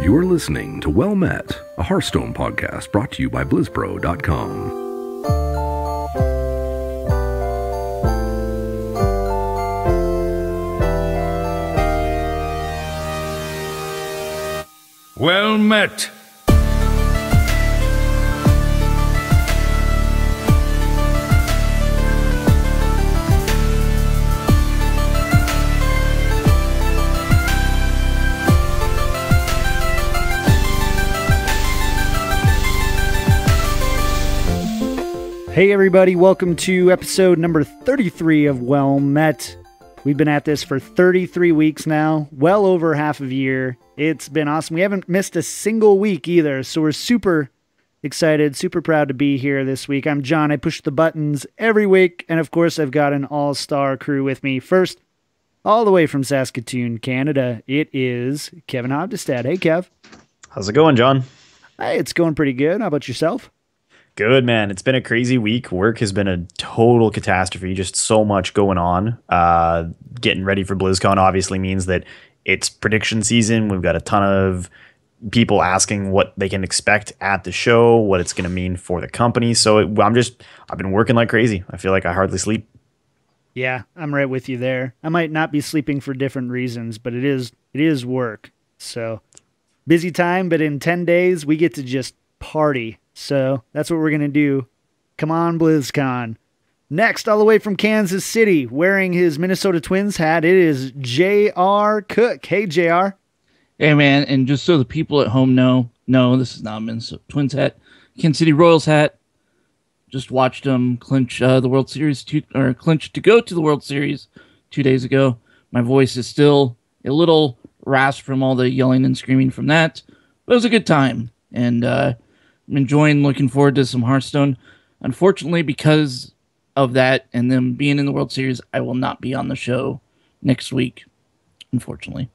You are listening to Well Met, a Hearthstone podcast brought to you by BlizzPro.com. Well met. Hey everybody, welcome to episode number 33 of Well Met. We've been at this for 33 weeks now, well over half a year. It's been awesome. We haven't missed a single week either, so we're super excited, super proud to be here this week. I'm John. I push the buttons every week, and of course I've got an all-star crew with me. First, all the way from Saskatoon, Canada, it is Kevin Hobdestad. Hey, Kev. How's it going, John? Hey, it's going pretty good. How about yourself? Good, man. It's been a crazy week. Work has been a total catastrophe. Just so much going on. Getting ready for BlizzCon obviously means that it's prediction season. We've got a ton of people asking what they can expect at the show, what it's going to mean for the company. So I've been working like crazy. I feel like I hardly sleep. Yeah, I'm right with you there. I might not be sleeping for different reasons, but it is work. So busy time, but in 10 days we get to just party. So that's what we're going to do. Come on, BlizzCon. Next, all the way from Kansas City, wearing his Minnesota Twins hat, it is J.R. Cook. Hey, J.R. Hey, man, and just so the people at home know, no, this is not a Minnesota Twins hat. Kansas City Royals hat. Just watched them clinch the World Series, clinch to go to the World Series 2 days ago. My voice is still a little rasped from all the yelling and screaming from that, but it was a good time, and I'm enjoying, looking forward to some Hearthstone. Unfortunately, because of that and them being in the World Series, I will not be on the show next week, unfortunately.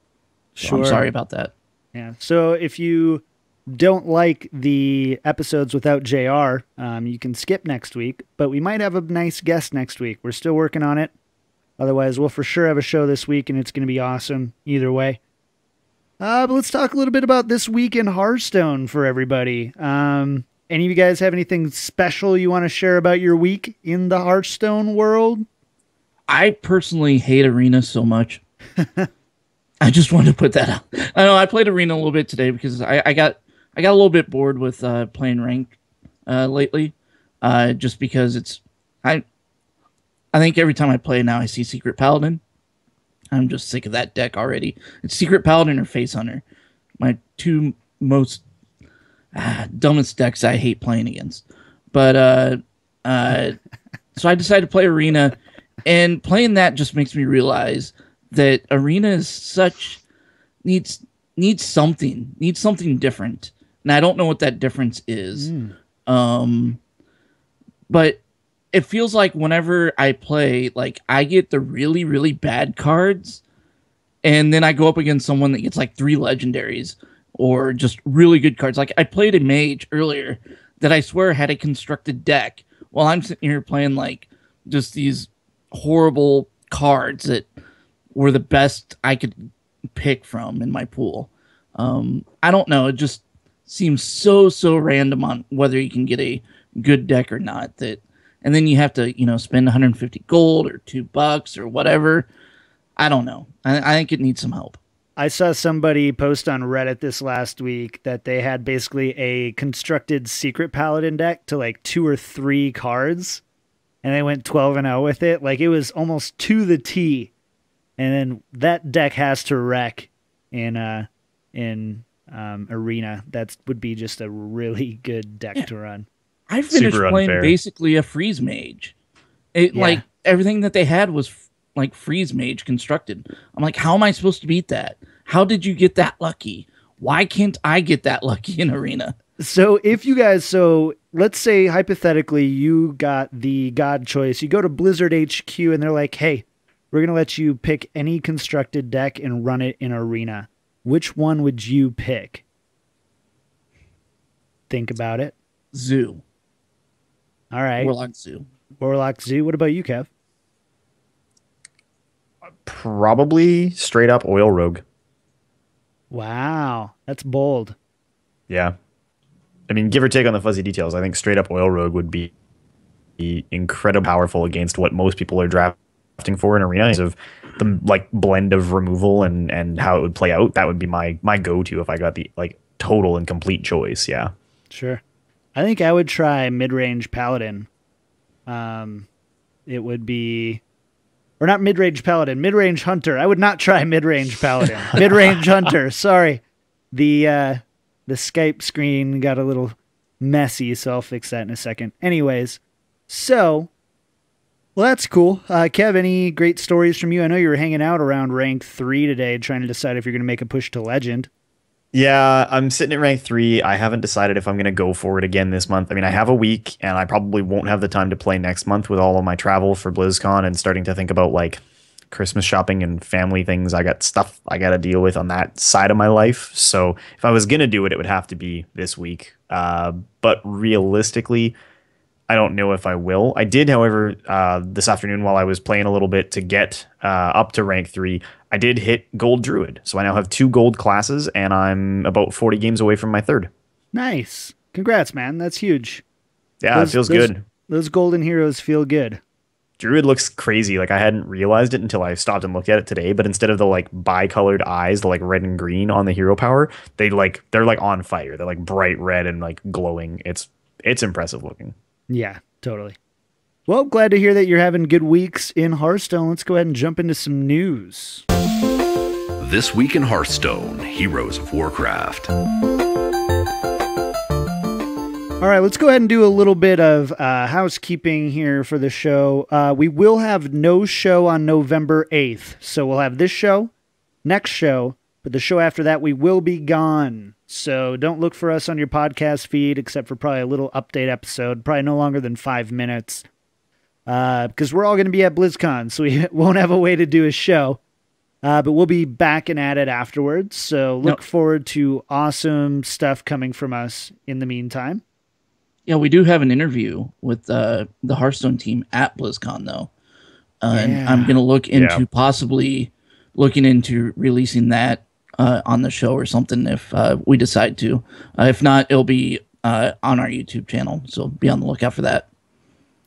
So Sure. I'm sorry about that. Yeah. So if you don't like the episodes without JR, you can skip next week, but we might have a nice guest next week. We're still working on it. Otherwise, we'll for sure have a show this week, and it's going to be awesome either way. But let's talk a little bit about this week in Hearthstone for everybody. Any of you guys have anything special you want to share about your week in the Hearthstone world? I personally hate Arena so much. I just wanted to put that out. I know I played Arena a little bit today because I got a little bit bored with playing ranked lately. Just because I think every time I play now I see Secret Paladin. I'm just sick of that deck already. It's Secret Paladin or Face Hunter. My two most dumbest decks I hate playing against. But so I decided to play Arena, and playing that just makes me realize that Arena is needs something different. And I don't know what that difference is. But it feels like whenever I play, like I get the really, really bad cards, and then I go up against someone that gets like 3 legendaries or just really good cards. Like I played a mage earlier that I swear had a constructed deck while I'm sitting here playing like just these horrible cards that were the best I could pick from in my pool. I don't know. It just seems so random on whether you can get a good deck or not. And then you have to, spend 150 gold or $2 or whatever. I don't know. I think it needs some help. I saw somebody post on Reddit this last week that they had basically a constructed Secret Paladin deck to like 2 or 3 cards, and they went 12-0 with it. Like it was almost to the T. And then that deck has to wreck in Arena. That would be just a really good deck to run. I finished Super playing unfair. basically a freeze mage. Like everything that they had was like freeze mage constructed. I'm like, how am I supposed to beat that? How did you get that lucky? Why can't I get that lucky in Arena? So let's say hypothetically you got the God choice. You go to Blizzard HQ and they're like, hey, we're going to let you pick any constructed deck and run it in Arena. Which one would you pick? Think about it. Zoo. All right. Warlock Zoo. Warlock Zoo. What about you, Kev? Probably straight up Oil Rogue. Wow, that's bold. Yeah. I mean, give or take on the fuzzy details, I think straight up Oil Rogue would be incredibly powerful against what most people are drafting for in Arena of the like blend of removal and how it would play out. That would be my go-to if I got the like total and complete choice. Yeah. Sure. I think I would try mid-range Paladin. It would be, or not mid-range Paladin, mid-range Hunter. I would not try mid-range Paladin. Mid-range Hunter. Sorry. The Skype screen got a little messy, so I'll fix that in a second. Anyways, so, well, that's cool. Kev, any great stories from you? I know you were hanging out around rank 3 today, trying to decide if you're going to make a push to Legend. Yeah, I'm sitting at rank 3. I haven't decided if I'm going to go for it again this month. I mean, I have a week, and I probably won't have the time to play next month with all of my travel for BlizzCon and starting to think about, like, Christmas shopping and family things. I got stuff I got to deal with on that side of my life. So if I was going to do it, it would have to be this week. But realistically, I don't know if I will. I did, however, this afternoon while I was playing a little bit to get up to rank 3, I did hit Gold Druid. So I now have 2 gold classes, and I'm about 40 games away from my 3rd. Nice. Congrats, man. That's huge. Yeah, it feels good. Those golden heroes feel good. Druid looks crazy. Like, I hadn't realized it until I stopped and looked at it today, but instead of the like bi-colored eyes, the like red and green on the hero power, they're like on fire. They're like bright red and like glowing. It's impressive looking. Yeah, totally. Well, glad to hear that you're having good weeks in Hearthstone. Let's go ahead and jump into some news. This week in Hearthstone, Heroes of Warcraft. All right, let's go ahead and do a little bit of housekeeping here for the show. We will have no show on November 8th. So we'll have this show, next show, but the show after that, we will be gone. So don't look for us on your podcast feed, except for probably a little update episode, probably no longer than 5 minutes. Because we're all going to be at BlizzCon, so we won't have a way to do a show. But we'll be back and at it afterwards. So look forward to awesome stuff coming from us in the meantime. Yeah, we do have an interview with the Hearthstone team at BlizzCon, though. And I'm going to look into possibly looking into releasing that on the show or something if we decide to. If not, it'll be on our YouTube channel, so be on the lookout for that.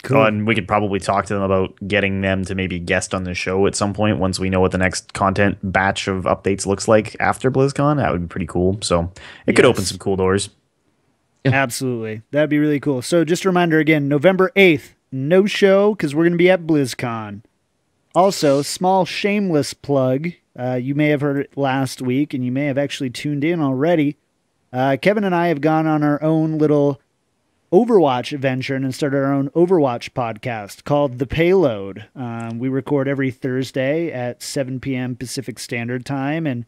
Cool. And we could probably talk to them about getting them to maybe guest on the show at some point once we know what the next content batch of updates looks like after BlizzCon. That would be pretty cool. So it could open some cool doors. Yeah. Absolutely. That'd be really cool. So just a reminder again, November 8th, no show because we're going to be at BlizzCon. Also, small shameless plug. You may have heard it last week, and you may have actually tuned in already. Kevin and I have gone on our own little Overwatch adventure and started our own Overwatch podcast called The Payload. We record every Thursday at 7 p.m. Pacific Standard Time and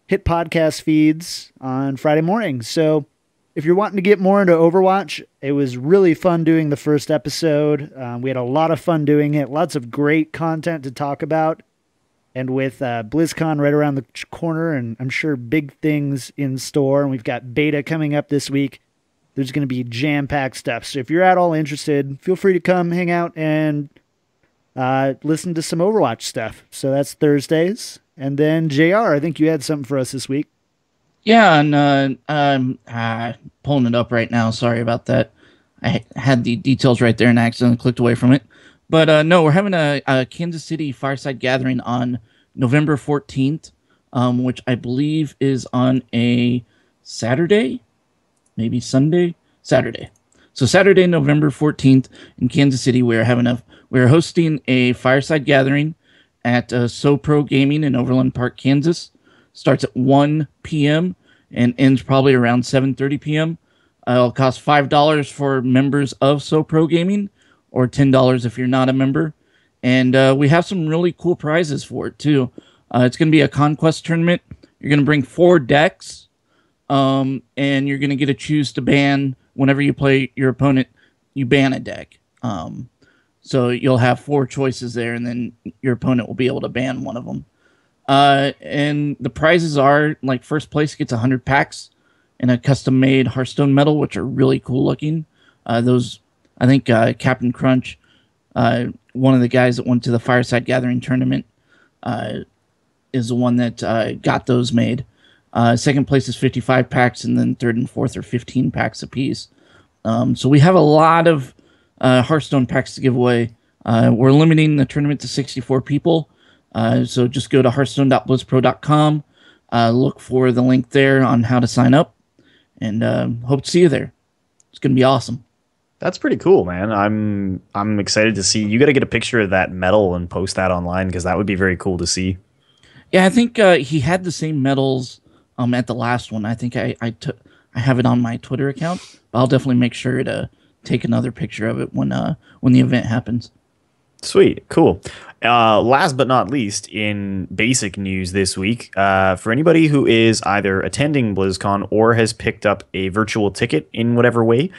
hit podcast feeds on Friday morning. So if you're wanting to get more into Overwatch, it was really fun doing the first episode. We had a lot of fun doing it. Lots of great content to talk about. And with BlizzCon right around the corner, and I'm sure big things in store, and we've got beta coming up this week, there's going to be jam-packed stuff. So if you're at all interested, feel free to come hang out and listen to some Overwatch stuff. So that's Thursdays. And then, JR, I think you had something for us this week. Yeah, and I'm pulling it up right now. Sorry about that. I had the details right there and accidentally clicked away from it. But no, we're having a Kansas City Fireside Gathering on November 14th, which I believe is on a Saturday, maybe Sunday, Saturday. So Saturday, November 14th in Kansas City, we're hosting a Fireside Gathering at SoPro Gaming in Overland Park, Kansas. Starts at 1 p.m. and ends probably around 7:30 p.m. It'll cost $5 for members of SoPro Gaming, or $10 if you're not a member. And we have some really cool prizes for it, too. It's going to be a Conquest tournament. You're going to bring 4 decks, and you're going to get to choose to ban, whenever you play your opponent, you ban a deck. So you'll have 4 choices there, and then your opponent will be able to ban one of them. And the prizes are, like, first place gets 100 packs and a custom-made Hearthstone medal, which are really cool looking. Those, I think, Captain Crunch, one of the guys that went to the Fireside Gathering tournament, is the one that got those made. Second place is 55 packs, and then third and fourth are 15 packs apiece. So we have a lot of Hearthstone packs to give away. We're limiting the tournament to 64 people. So just go to hearthstone.blizzpro.com, look for the link there on how to sign up, and hope to see you there. It's going to be awesome. That's pretty cool, man. I'm excited to see. You got to get a picture of that medal and post that online because that would be very cool to see. Yeah, I think he had the same medals at the last one. I think I have it on my Twitter account, but I'll definitely make sure to take another picture of it when the event happens. Sweet, cool. Last but not least, in basic news this week, for anybody who is either attending BlizzCon or has picked up a virtual ticket in whatever way,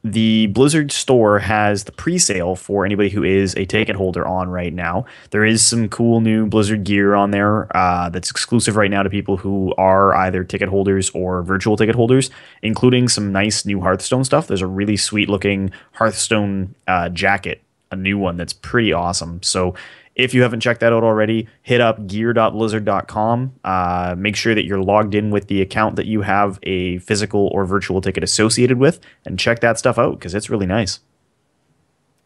the Blizzard store has the pre-sale for anybody who is a ticket holder on right now. There is some cool new Blizzard gear on there that's exclusive right now to people who are either ticket holders or virtual ticket holders, including some nice new Hearthstone stuff. There's a really sweet looking Hearthstone jacket, a new one that's pretty awesome. So if you haven't checked that out already, hit up gear.blizzard.com. Make sure that you're logged in with the account that you have a physical or virtual ticket associated with, and check that stuff out because it's really nice.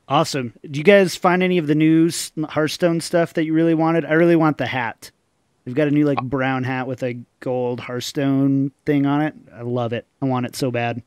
Awesome. Do you guys find any of the new Hearthstone stuff that you really wanted? I really want the hat. They've got a new brown hat with a gold Hearthstone thing on it. I love it. I want it so bad.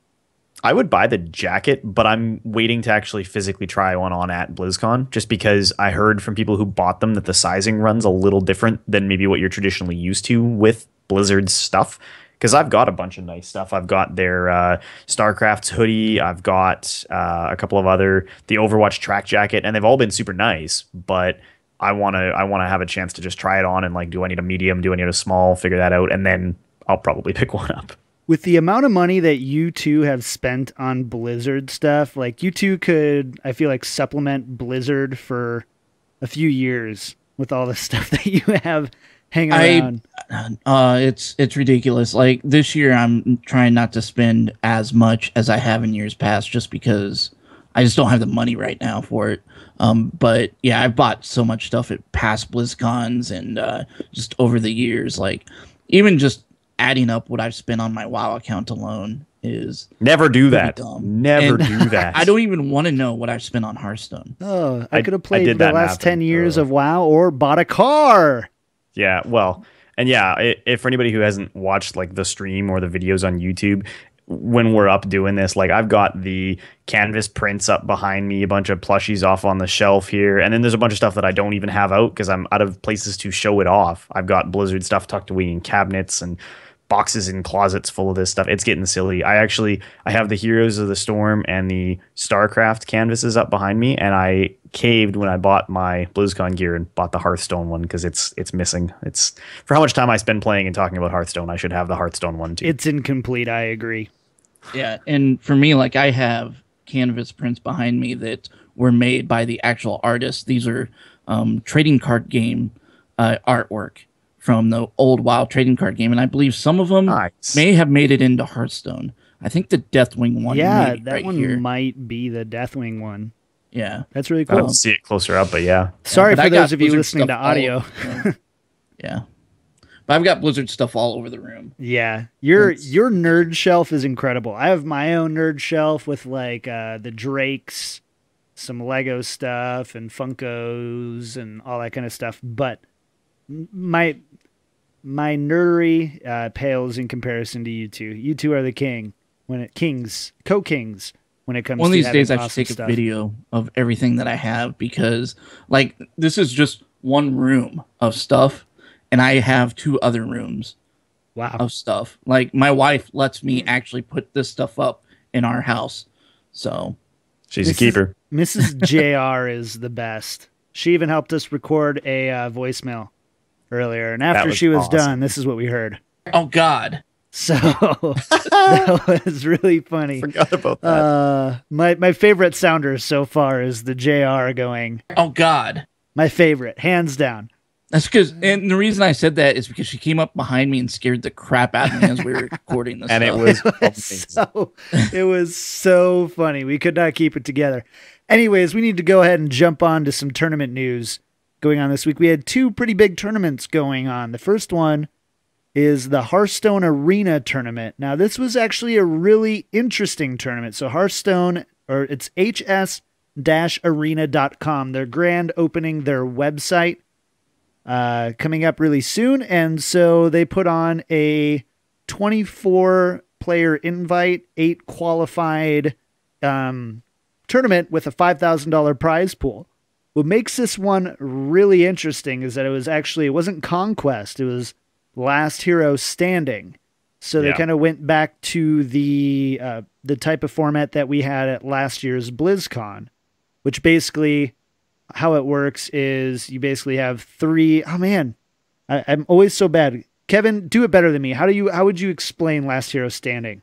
I would buy the jacket, but I'm waiting to actually physically try one on at BlizzCon just because I heard from people who bought them that the sizing runs a little different than maybe what you're traditionally used to with Blizzard's stuff. Because I've got a bunch of nice stuff. I've got their StarCraft's hoodie. I've got a couple of the Overwatch track jacket, and they've all been super nice. But I want to have a chance to just try it on and do I need a medium? Do I need a small? Figure that out, and then I'll probably pick one up. With the amount of money that you two have spent on Blizzard stuff, you two could, I feel supplement Blizzard for a few years with all the stuff that you have hanging around. It's ridiculous. This year, I'm trying not to spend as much as I have in years past, just because I just don't have the money right now for it. But yeah, I've bought so much stuff at past BlizzCons and just over the years. Even just adding up what I've spent on my WoW account alone is never do that. Dumb. Never do that. I don't even want to know what I've spent on Hearthstone. Oh, I could have played the last 10 years of WoW or bought a car. Yeah, well, and yeah, if for anybody who hasn't watched the stream or the videos on YouTube, when we're up doing this, I've got the canvas prints up behind me, a bunch of plushies off on the shelf here, and then there's a bunch of stuff that I don't even have out because I'm out of places to show it off. I've got Blizzard stuff tucked away in cabinets and boxes and closets full of this stuff. It's getting silly. I have the Heroes of the Storm and the StarCraft canvases up behind me, and I caved when I bought my BlizzCon gear and bought the Hearthstone one because it's missing. It's for how much time I spend playing and talking about Hearthstone, I should have the Hearthstone one too. It's incomplete, I agree. Yeah, and for me, I have canvas prints behind me that were made by the actual artists. These are trading card game artwork from the old WoW trading card game, and I believe some of them may have made it into Hearthstone. I think the Deathwing one. Yeah, that right one here might be the Deathwing one. Yeah, that's really I cool. don't see it closer up, but yeah. Sorry for those of you listening to audio. Yeah, but I've got Blizzard stuff all over the room. Yeah, your nerd shelf is incredible. I have my own nerd shelf with the Drakes, some Lego stuff, and Funkos, and all that kind of stuff. But my nerdery pales in comparison to you two. You two are the co-kings when it comes one of these days I should awesome take a video of everything that I have because this is just one room of stuff and I have 2 other rooms of stuff. My wife lets me actually put this stuff up in our house. So she's a keeper. Mrs. JR is the best. She even helped us record a voicemail earlier, and after she was done, this is what we heard. Oh God. So that was really funny. Forgot about that. My favorite sounder so far is the JR going, oh God. My favorite, hands down. That's because, and the reason I said that is because she came up behind me and scared the crap out of me as we were recording this. And stuff. it was so funny. We could not keep it together. Anyways, we need to go ahead and jump on to some tournament news going on this week. We had 2 pretty big tournaments going on. The first one is the Hearthstone Arena tournament. Now, this was actually a really interesting tournament. So Hearthstone, or it's hs-arena.com. They're grand opening their website coming up really soon. And so they put on a 24-player invite, 8 qualified tournament with a $5,000 prize pool. What makes this one really interesting is that it wasn't Conquest, it was Last Hero Standing. So they kind of went back to the type of format that we had at last year's BlizzCon, which basically how it works is you basically have 3. Oh man, I'm always so bad. Kevin, do it better than me. How would you explain Last Hero Standing?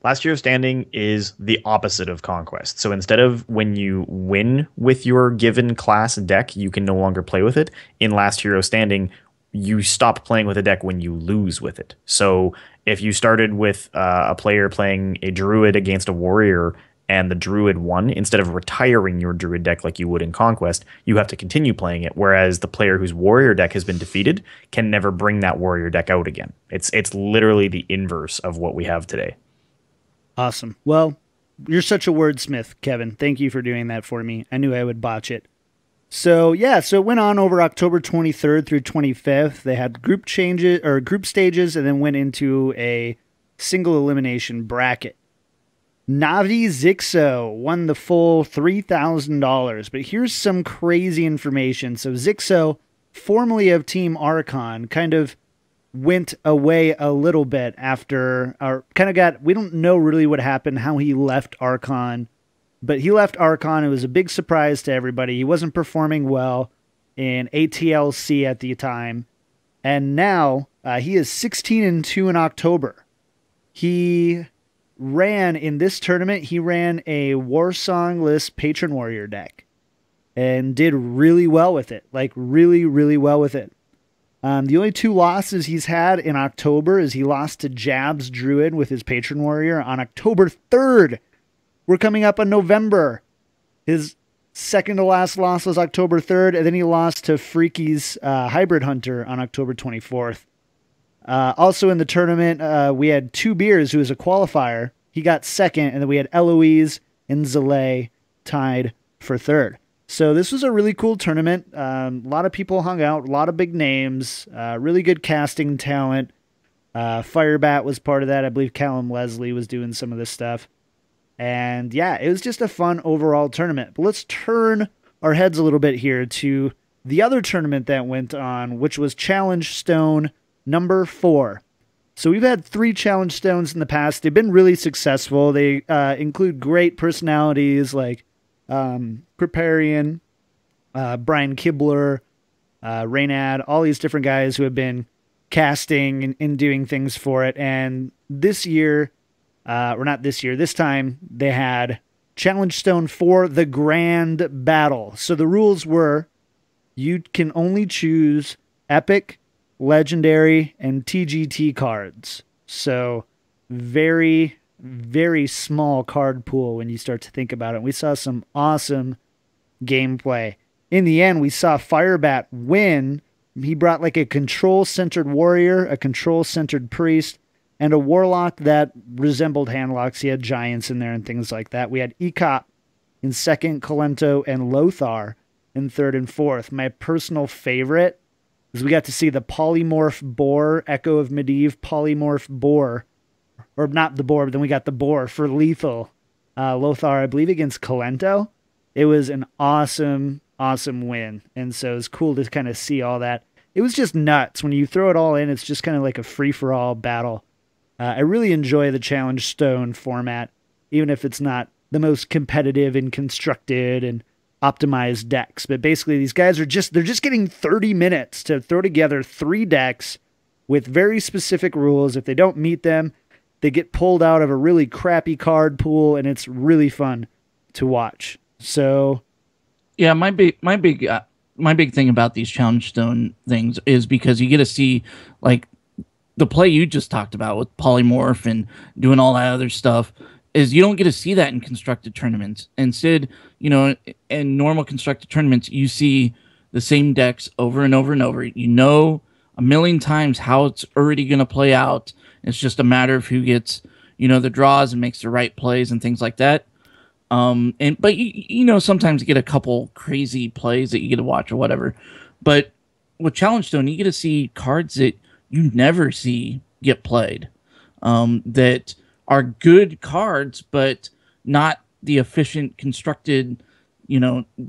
Last Hero Standing is the opposite of Conquest. So instead of when you win with your given class deck, you can no longer play with it. In Last Hero Standing, you stop playing with a deck when you lose with it. So if you started with a player playing a Druid against a Warrior and the Druid won, instead of retiring your Druid deck like you would in Conquest, you have to continue playing it, whereas the player whose Warrior deck has been defeated can never bring that Warrior deck out again. It's literally the inverse of what we have today. Awesome. Well, you're such a wordsmith, Kevin. Thank you for doing that for me. I knew I would botch it. So it went on over October 23rd through 25th. They had group stages and then went into a single elimination bracket. Navi Zixo won the full $3,000, but here's some crazy information. So Zixo, formerly of Team Archon, kind of went away a little bit after, we don't know really what happened, how he left Archon, but he left Archon. It was a big surprise to everybody. He wasn't performing well in ATLC at the time, and now he is 16-2 in October. He ran in this tournament, he ran a Warsong-less Patron Warrior deck and did really well with it, really, really well with it. The only 2 losses he's had in October is he lost to Jabs Druid with his Patron Warrior on October 3rd. We're coming up on November. His second to last loss was October 3rd, and then he lost to Freaky's Hybrid Hunter on October 24th. Also in the tournament, we had 2 Beers, who was a qualifier. He got second, and then we had Eloise and Zalay tied for third. So this was a really cool tournament. A lot of people hung out, a lot of big names, really good casting talent. Firebat was part of that. I believe Callum Leslie was doing some of this stuff. And yeah, it was just a fun overall tournament. But let's turn our heads a little bit here to the other tournament that went on, which was Challenge Stone number 4. So we've had 3 Challenge Stones in the past. They've been really successful. They include great personalities like Kriparian, Brian Kibler, Reynad, all these different guys who have been casting and doing things for it. And this year, this time they had Challenge Stone 4, the Grand Battle. So the rules were you can only choose Epic, Legendary, and TGT cards. So very, very small card pool when you start to think about it. We saw some awesome gameplay. In the end, we saw Firebat win. He brought like a control-centered warrior, a control-centered priest, and a warlock that resembled handlocks. He had giants in there and things like that. We had Ecop in second, Kalento and Lothar in third and fourth. My personal favorite is we got to see the polymorph boar, Echo of Medivh polymorph boar. Or not the boar, but then we got the boar for lethal. Lothar, I believe, against Kalento. It was an awesome, awesome win. And so it was cool to kind of see all that. It was just nuts. When you throw it all in, it's just kind of like a free-for-all battle. I really enjoy the Challenge Stone format, even if it's not the most competitive and constructed and optimized decks. But basically, these guys they're just getting 30 minutes to throw together 3 decks with very specific rules. If they don't meet them, they get pulled out of a really crappy card pool, and it's really fun to watch. So, yeah, my big thing about these Challenge Stone things is because you get to see like the play you just talked about with polymorph and doing all that other stuff. Is you don't get to see that in constructed tournaments. Instead, in normal constructed tournaments, you see the same decks over and over and over. a million times how it's already going to play out. It's just a matter of who gets, the draws and makes the right plays and things like that. But sometimes you get a couple crazy plays that you get to watch or whatever. But with Challenge Stone, you get to see cards that you never see get played, that are good cards, but not the efficient constructed,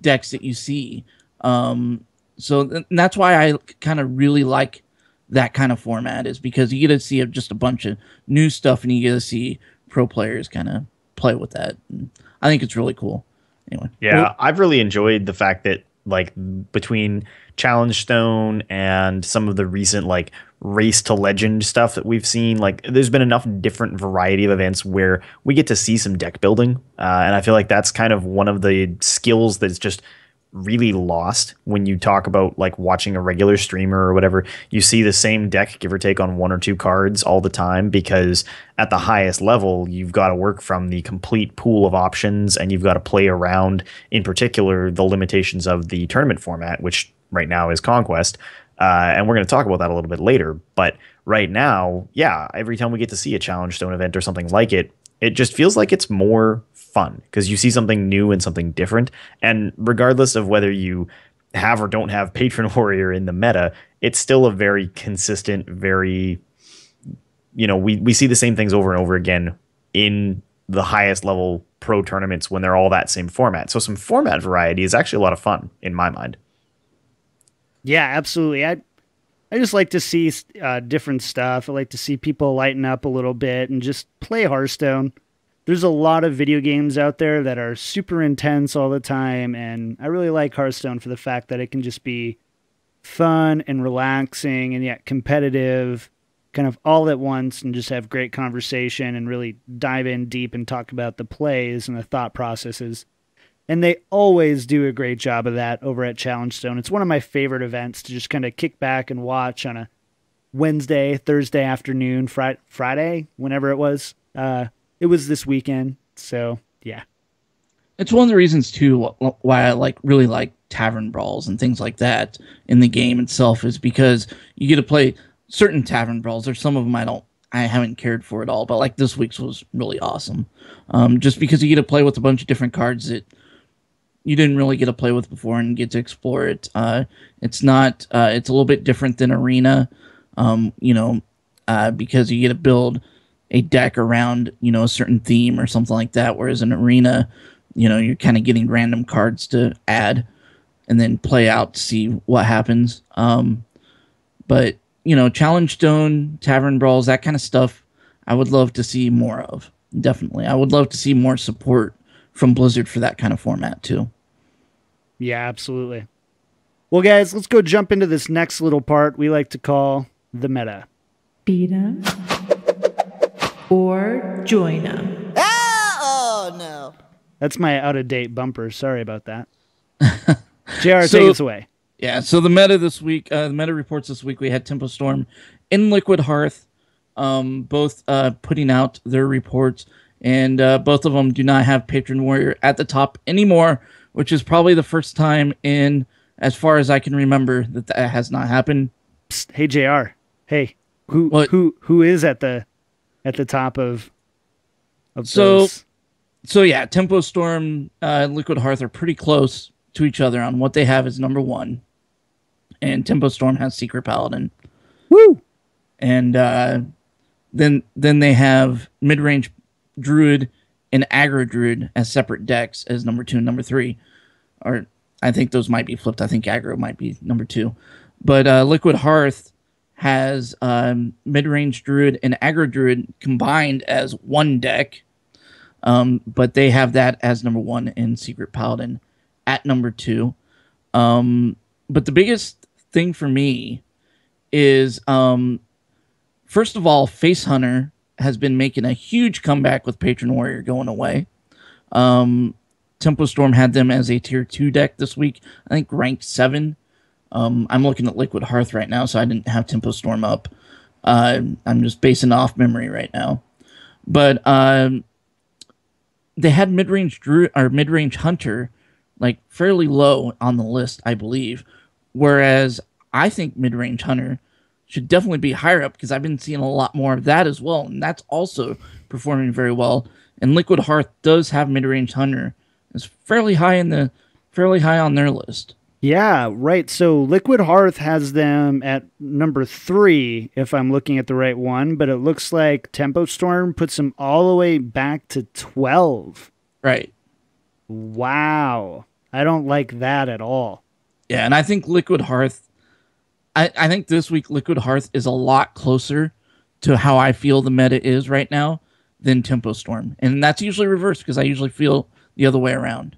decks that you see. That's why I kind of really like that kind of format, is because you get to see just a bunch of new stuff and you get to see pro players kind of play with that. And I think it's really cool. Anyway. Yeah, I've really enjoyed the fact that like between Challenge Stone and some of the recent like Race to Legend stuff that we've seen, like there's been enough different variety of events where we get to see some deck building. And I feel like that's kind of one of the skills that's just really lost when you talk about like watching a regular streamer or whatever. You see the same deck give or take on one or two cards all the time, because at the highest level you've got to work from the complete pool of options and you've got to play around, in particular, the limitations of the tournament format, which right now is Conquest. And we're going to talk about that a little bit later. But right now, yeah, every time we get to see a Challenge Stone event or something like it, it just feels like it's more fun because you see something new and something different. And regardless of whether you have or don't have Patron Warrior in the meta, it's still a very consistent, very, we see the same things over and over again in the highest level pro tournaments when they're all that same format. So some format variety is actually a lot of fun in my mind. Yeah, absolutely. I just like to see different stuff. I like to see people lighten up a little bit and just play Hearthstone. There's a lot of video games out there that are super intense all the time, and I really like Hearthstone for the fact that it can just be fun and relaxing and yet competitive, kind of all at once, and just have great conversation and really dive in deep and talk about the plays and the thought processes. And they always do a great job of that over at Challenge Stone. It's one of my favorite events to just kind of kick back and watch on a Wednesday, Thursday afternoon, Friday, whenever it was. It was this weekend, so yeah. It's one of the reasons too why I really like tavern brawls and things like that in the game itself, is because you get to play certain tavern brawls. There's some of them I haven't cared for at all, but like this week's was really awesome. Just because you get to play with a bunch of different cards that you didn't really get to play with before and get to explore it. It's not. It's a little bit different than Arena, because you get to build a deck around, a certain theme or something like that. Whereas in Arena, you're kind of getting random cards to add and then play out to see what happens. But Challenge Stone, Tavern Brawls, that kind of stuff, I would love to see more of. Definitely. I would love to see more support from Blizzard for that kind of format too. Yeah, absolutely. Well, guys, let's go jump into this next little part we like to call the meta. Beta or joiner. Oh, no. That's my out-of-date bumper. Sorry about that. JR, take us away. Yeah, so the meta this week, the meta reports this week, we had Tempo Storm and Liquid Hearth, both putting out their reports, and both of them do not have Patron Warrior at the top anymore, which is probably the first time in, as far as I can remember, that has not happened. Psst, hey, JR. Hey, who is at the top of those? So yeah, Tempo Storm and Liquid Hearth are pretty close to each other on what they have as number one. And Tempo Storm has Secret Paladin. Woo! And then they have Mid-Range Druid and Aggro Druid as separate decks as number 2 and number 3. Or I think those might be flipped. I think Aggro might be number 2. But Liquid Hearth has Mid-Range Druid and Aggro Druid combined as one deck. But they have that as number 1 and Secret Paladin at number 2. But the biggest thing for me is, first of all, Face Hunter has been making a huge comeback with Patron Warrior going away. Tempo Storm had them as a tier 2 deck this week, I think ranked 7. I'm looking at Liquid Hearth right now, so I didn't have Tempo Storm up. I'm just basing off memory right now. But they had Mid-Range Druid or Mid-Range Hunter like fairly low on the list, I believe. Whereas I think Mid-Range Hunter should definitely be higher up because I've been seeing a lot more of that as well, and that's also performing very well. And Liquid Hearth does have Mid-Range Hunter. It's fairly high on their list. Yeah, right. So Liquid Hearth has them at number 3, if I'm looking at the right one, but it looks like Tempo Storm puts them all the way back to 12. Right. Wow. I don't like that at all. Yeah, and I think Liquid Hearth, I think this week Liquid Hearth is a lot closer to how I feel the meta is right now than Tempo Storm. And that's usually reversed because I usually feel the other way around.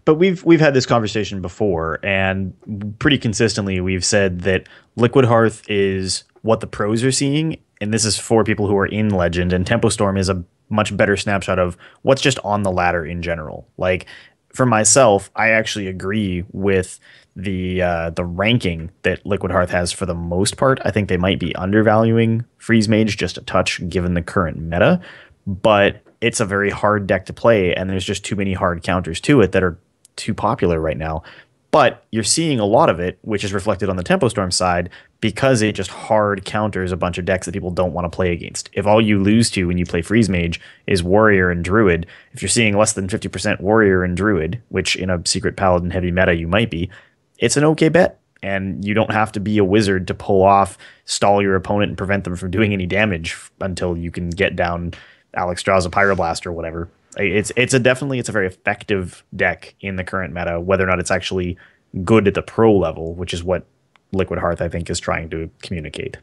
But we've had this conversation before, and pretty consistently we've said that Liquid Hearth is what the pros are seeing, and this is for people who are in Legend, and Tempo Storm is a much better snapshot of what's just on the ladder in general. Like, for myself, I actually agree with the ranking that Liquid Hearth has for the most part. I think they might be undervaluing Freeze Mage just a touch given the current meta, but it's a very hard deck to play, and there's just too many hard counters to it that are too popular right now. But you're seeing a lot of it, which is reflected on the Tempo Storm side, because it just hard counters a bunch of decks that people don't want to play against. If all you lose to when you play Freeze Mage is Warrior and Druid, if you're seeing less than 50% Warrior and Druid, which in a Secret Paladin heavy meta you might be, it's an okay bet. And you don't have to be a wizard to pull off, stall your opponent, and prevent them from doing any damage until you can get down Alex draws a Pyroblast or whatever. It's a very effective deck in the current meta, whether or not it's actually good at the pro level, which is what Liquid Hearth, I think, is trying to communicate.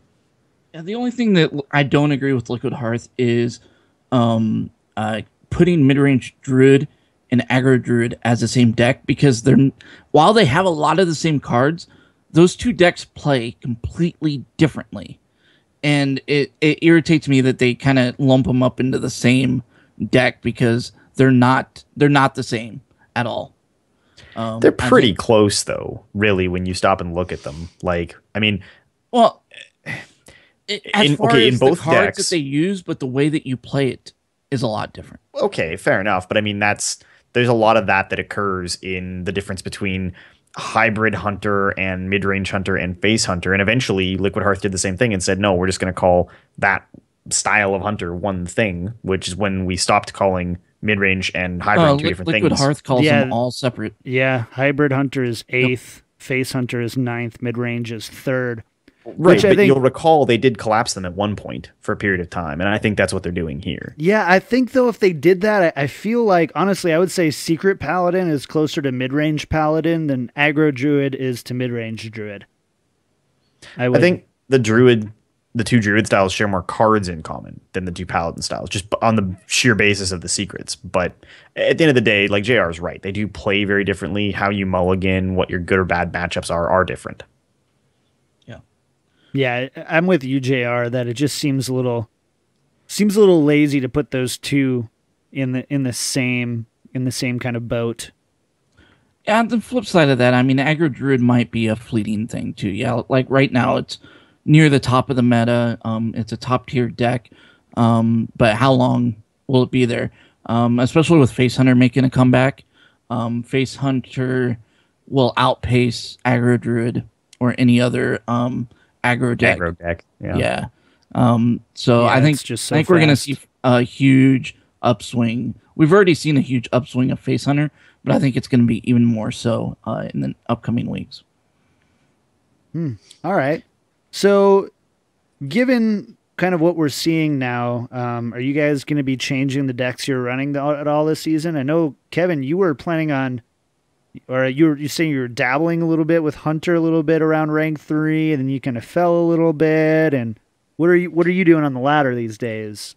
Yeah, the only thing that I don't agree with Liquid Hearth is putting Mid-Range Druid and Aggro Druid as the same deck, because while they have a lot of the same cards, those two decks play completely differently. And it irritates me that they kind of lump them up into the same deck because they're not the same at all. They're pretty close, though, really, when you stop and look at them. Like, I mean, well, as far as in both the cards decks that they use, but the way that you play it is a lot different. Okay, fair enough. But I mean, there's a lot of that occurs in the difference between Hybrid Hunter and Mid-Range Hunter and Face Hunter. And eventually Liquid Hearth did the same thing and said, no, we're just going to call that style of Hunter one thing, which is when we stopped calling Mid-Range and Hybrid two different Liquid things. Hearth calls them all separate. Yeah, Hybrid Hunter is 8th, Face Hunter is 9th, Mid-Range is 3rd. Right, but you'll recall they did collapse them at one point for a period of time, and I think that's what they're doing here. Yeah, I think, though, if they did that, I feel like, honestly, I would say Secret Paladin is closer to Mid-Range Paladin than Aggro Druid is to Mid-Range Druid. I think the two Druid styles share more cards in common than the two Paladin styles, just on the sheer basis of the secrets. But at the end of the day, like JR is right, they do play very differently. How you mulligan, what your good or bad matchups are different. Yeah, I'm with you, JR, that it just seems a little lazy to put those two in the same kind of boat. Yeah, on the flip side of that, I mean, Aggro Druid might be a fleeting thing too. Yeah, like right now it's near the top of the meta. It's a top tier deck. But how long will it be there? Especially with Face Hunter making a comeback. Face Hunter will outpace Aggro Druid or any other aggro deck. Yeah. So I think we're going to see a huge upswing. We've already seen a huge upswing of Face Hunter, but I think it's going to be even more so in the upcoming weeks. All right. So given kind of what we're seeing now, are you guys going to be changing the decks you're running at all this season? I know, Kevin, you were planning on, or you're saying you're dabbling a little bit with Hunter a little bit around rank 3, and then you kind of fell a little bit. And what are you doing on the ladder these days?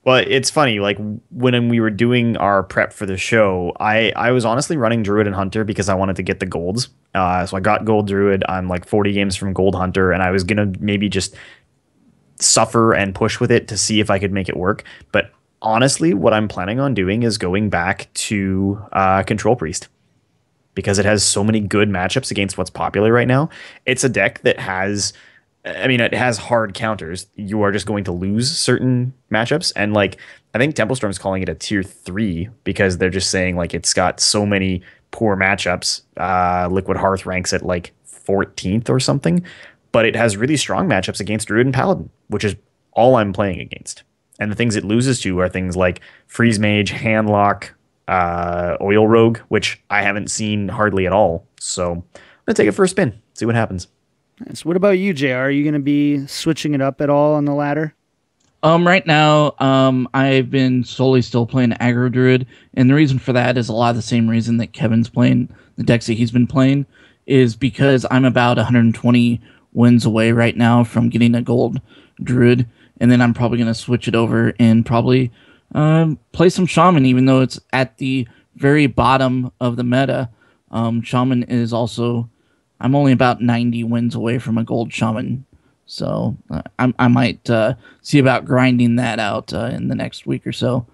Well, it's funny, like when we were doing our prep for the show, I was honestly running Druid and Hunter because I wanted to get the golds. So I got Gold Druid. I'm like 40 games from Gold Hunter, and I was going to maybe just suffer and push with it to see if I could make it work. But honestly, what I'm planning on doing is going back to Control Priest, because it has so many good matchups against what's popular right now. It's a deck that has, it has hard counters. You are just going to lose certain matchups. And like, I think Tempo Storm's calling it a tier 3 because they're just saying like it's got so many poor matchups. Liquid Hearth ranks at like 14th or something. but it has really strong matchups against Druid and Paladin, which is all I'm playing against. And the things it loses to are things like Freeze Mage, Handlock, Oil Rogue, which I haven't seen hardly at all. So I'm going to take it for a spin, see what happens. So what about you, JR? Are you going to be switching it up at all on the ladder? Right now, I've been solely still playing Aggro Druid, and the reason for that is a lot of the same reason that Kevin's playing the decks that he's been playing, is because I'm about 120 wins away right now from getting a gold Druid, and then I'm probably going to switch it over and probably play some Shaman, even though it's at the very bottom of the meta. Shaman is also, I'm only about 90 wins away from a gold Shaman. So I might see about grinding that out in the next week or so.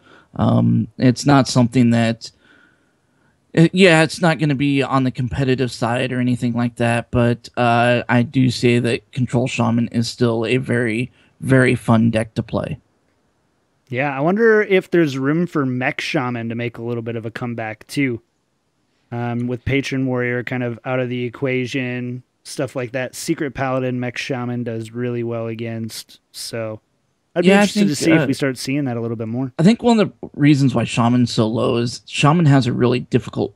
It's not something that, it's not going to be on the competitive side or anything like that. But I do say that Control Shaman is still a very, very fun deck to play. Yeah, I wonder if there's room for Mech Shaman to make a little bit of a comeback too. With Patron Warrior kind of out of the equation, stuff like that. Secret Paladin Mech Shaman does really well against. So I'd be interested to see if we start seeing that a little bit more. I think one of the reasons why Shaman's so low is Shaman has a really difficult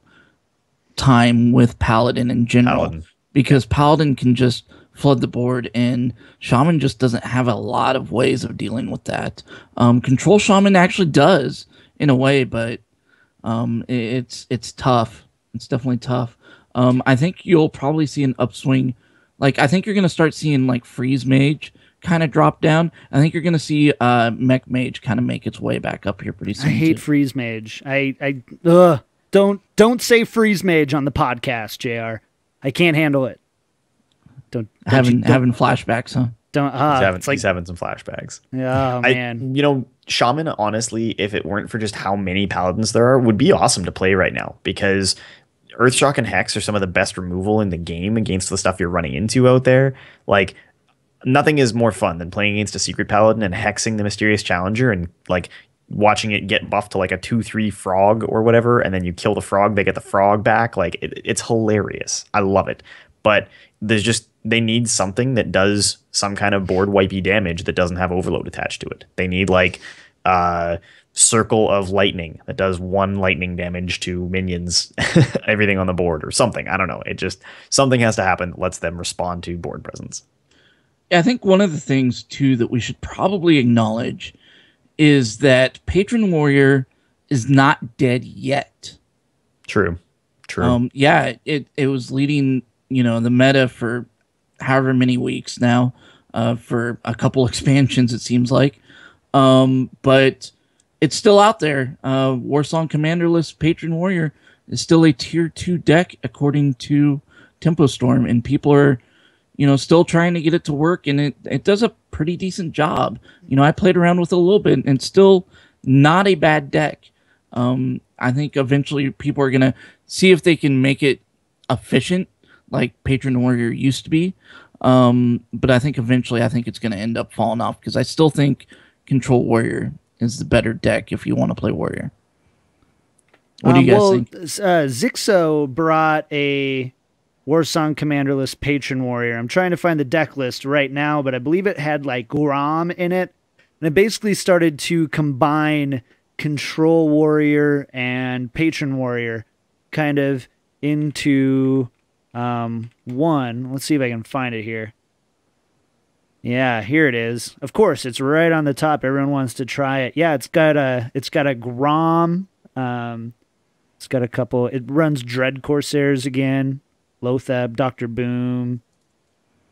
time with Paladin in general. Because Paladin can just flood the board, and Shaman just doesn't have a lot of ways of dealing with that. Control Shaman actually does in a way, but it's tough. It's definitely tough. I think you'll probably see an upswing. Like, I think you're going to start seeing like Freeze Mage kind of drop down. I think you're going to see Mech Mage kind of make its way back up here pretty soon. I hate Freeze Mage. Don't say Freeze Mage on the podcast, JR. I can't handle it. Don't having flashbacks, huh? He's having some flashbacks. Oh, man. Shaman, honestly, if it weren't for just how many Paladins there are, would be awesome to play right now, because Earthshock and Hex are some of the best removal in the game against the stuff you're running into out there. Like, nothing is more fun than playing against a Secret Paladin and hexing the Mysterious Challenger and like watching it get buffed to like a 2/3 frog or whatever, and then you kill the frog, they get the frog back. Like, it's hilarious. I love it. But they need something that does some kind of board wipey damage that doesn't have overload attached to it. They need like Circle of Lightning that does 1 lightning damage to minions, everything on the board or something. I don't know. Something has to happen that lets them respond to board presence. Yeah, I think one of the things too that we should probably acknowledge is that Patron Warrior is not dead yet. True. It was leading, the meta for however many weeks now, for a couple expansions, it seems like. But it's still out there. Warsong Commanderless Patron Warrior is still a tier 2 deck according to Tempo Storm, and people are, still trying to get it to work, and it does a pretty decent job. I played around with it a little bit, and it's still not a bad deck. I think eventually people are going to see if they can make it efficient like Patron Warrior used to be. But I think eventually it's going to end up falling off, because I still think Control Warrior is the better deck if you want to play Warrior. What do you guys think? Zixo brought a Warsong Commanderless Patron Warrior. I'm trying to find the deck list right now, but I believe it had like Grom in it. And it basically started to combine Control Warrior and Patron Warrior kind of into one. Let's see if I can find it here. Yeah, here it is. Of course, it's right on the top. Everyone wants to try it. Yeah, it's got a Grom. It's got a couple. It runs Dread Corsairs again, Lotheb, Dr. Boom.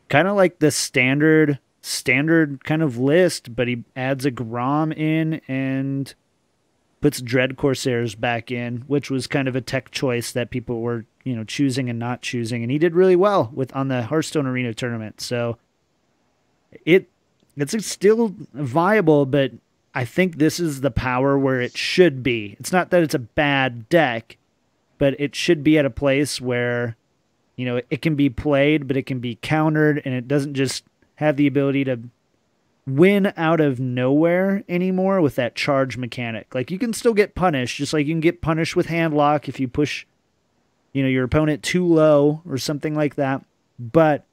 Kind of like the standard kind of list, but he adds a Grom in and puts Dread Corsairs back in, which was kind of a tech choice that people were, choosing and not choosing, and he did really well on the Hearthstone Arena tournament. So it's still viable, but I think this is the power where it should be. It's not that it's a bad deck, but it should be at a place where, it can be played, but it can be countered, and it doesn't just have the ability to win out of nowhere anymore with that charge mechanic. Like, you can still get punished, just like you can get punished with Handlock if you push, your opponent too low or something like that. But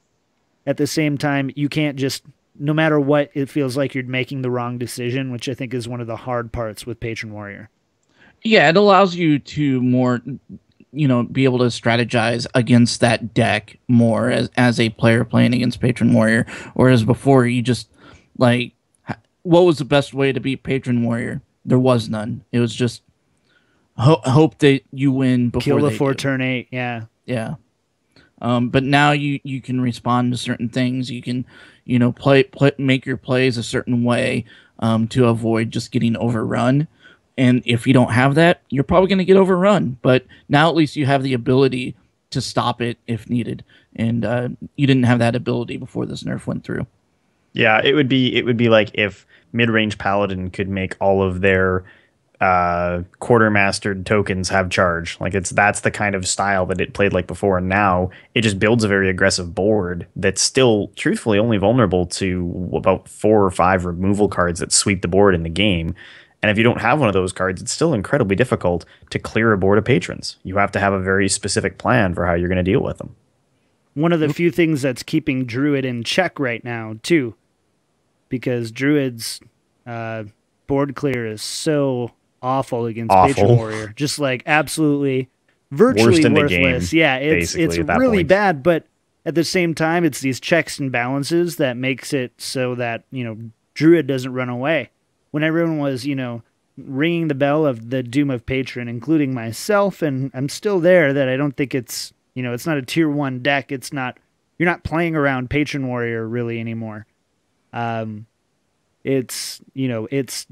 at the same time, you can't just, no matter what, it feels like you're making the wrong decision, which I think is one of the hard parts with Patron Warrior. Yeah, it allows you to more, be able to strategize against that deck more as a player playing against Patron Warrior. Whereas before, you just, like, what was the best way to beat Patron Warrior? There was none. It was just hope that you win before Kill they before do. turn 8, yeah. Yeah. But now you can respond to certain things. You can, make your plays a certain way to avoid just getting overrun. And if you don't have that, you're probably going to get overrun. But now at least you have the ability to stop it if needed. And you didn't have that ability before this nerf went through. Yeah, it would be like if mid-range Paladin could make all of their quartermastered tokens have charge. Like that's the kind of style that it played like before, and now it just builds a very aggressive board that's still truthfully only vulnerable to about 4 or 5 removal cards that sweep the board in the game. And if you don't have one of those cards, it's still incredibly difficult to clear a board of patrons. You have to have a very specific plan for how you're going to deal with them. One of the few things that's keeping Druid in check right now, too, because Druid's board clear is so awful against Patron Warrior. Just like absolutely, virtually worthless. Yeah, it's really bad, but at the same time, it's these checks and balances that makes it so that, Druid doesn't run away. When everyone was, ringing the bell of the doom of Patron, including myself, and I'm still there, that I don't think it's, it's not a tier 1 deck. It's not, you're not playing around Patron Warrior really anymore. It's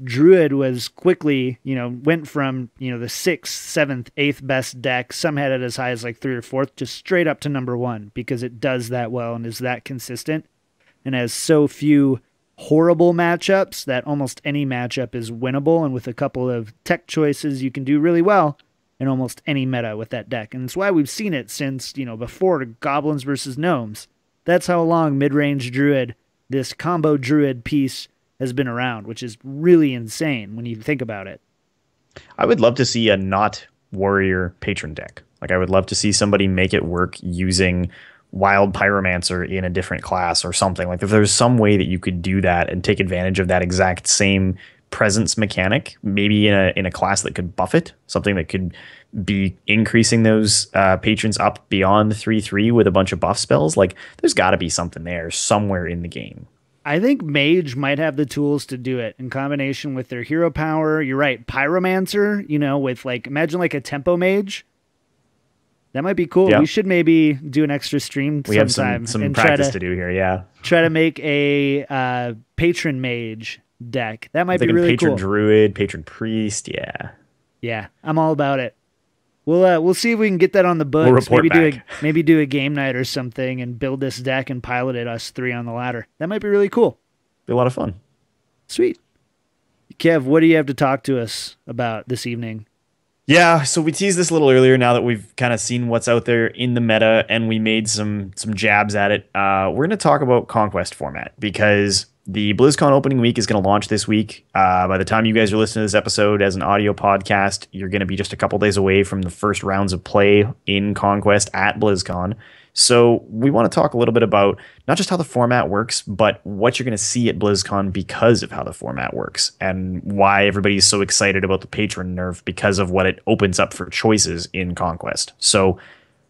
Druid was quickly, went from, the 6th, 7th, 8th best deck. Some had it as high as like 3rd or 4th, just straight up to number 1 because it does that well and is that consistent and has so few horrible matchups that almost any matchup is winnable, and with a couple of tech choices you can do really well in almost any meta with that deck. And it's why we've seen it since, before Goblins versus Gnomes. That's how long mid-range Druid, this combo Druid piece, has been around, which is really insane when you think about it. I would love to see a not warrior patron deck. Like, I would love to see somebody make it work using Wild Pyromancer in a different class or something. Like, if there's some way that you could do that and take advantage of that exact same presence mechanic, maybe in a class that could buff it, something that could be increasing those patrons up beyond 3/3 with a bunch of buff spells. Like, there's got to be something there somewhere in the game. I think Mage might have the tools to do it in combination with their hero power. You're right, Pyromancer, with like, imagine like a Tempo Mage. That might be cool. Yeah. We should maybe do an extra stream sometime. We have some practice to do here, yeah. Try to make a Patron Mage deck. That might be really Patron cool. Patron Druid, Patron Priest, yeah. Yeah, I'm all about it. We'll see if we can get that on the books. We'll report back. Maybe do a game night or something and build this deck and pilot it, us 3 on the ladder. That might be really cool. Be a lot of fun. Sweet. Kev, what do you have to talk to us about this evening? Yeah, so we teased this a little earlier now that we've kind of seen what's out there in the meta and we made some jabs at it. We're going to talk about Conquest format because the BlizzCon opening week is going to launch this week. By the time you guys are listening to this episode as an audio podcast, you're going to be just a couple days away from the first rounds of play in Conquest at BlizzCon. So we want to talk a little bit about not just how the format works, but what you're going to see at BlizzCon because of how the format works and why everybody's so excited about the Patron nerf because of what it opens up for choices in Conquest. So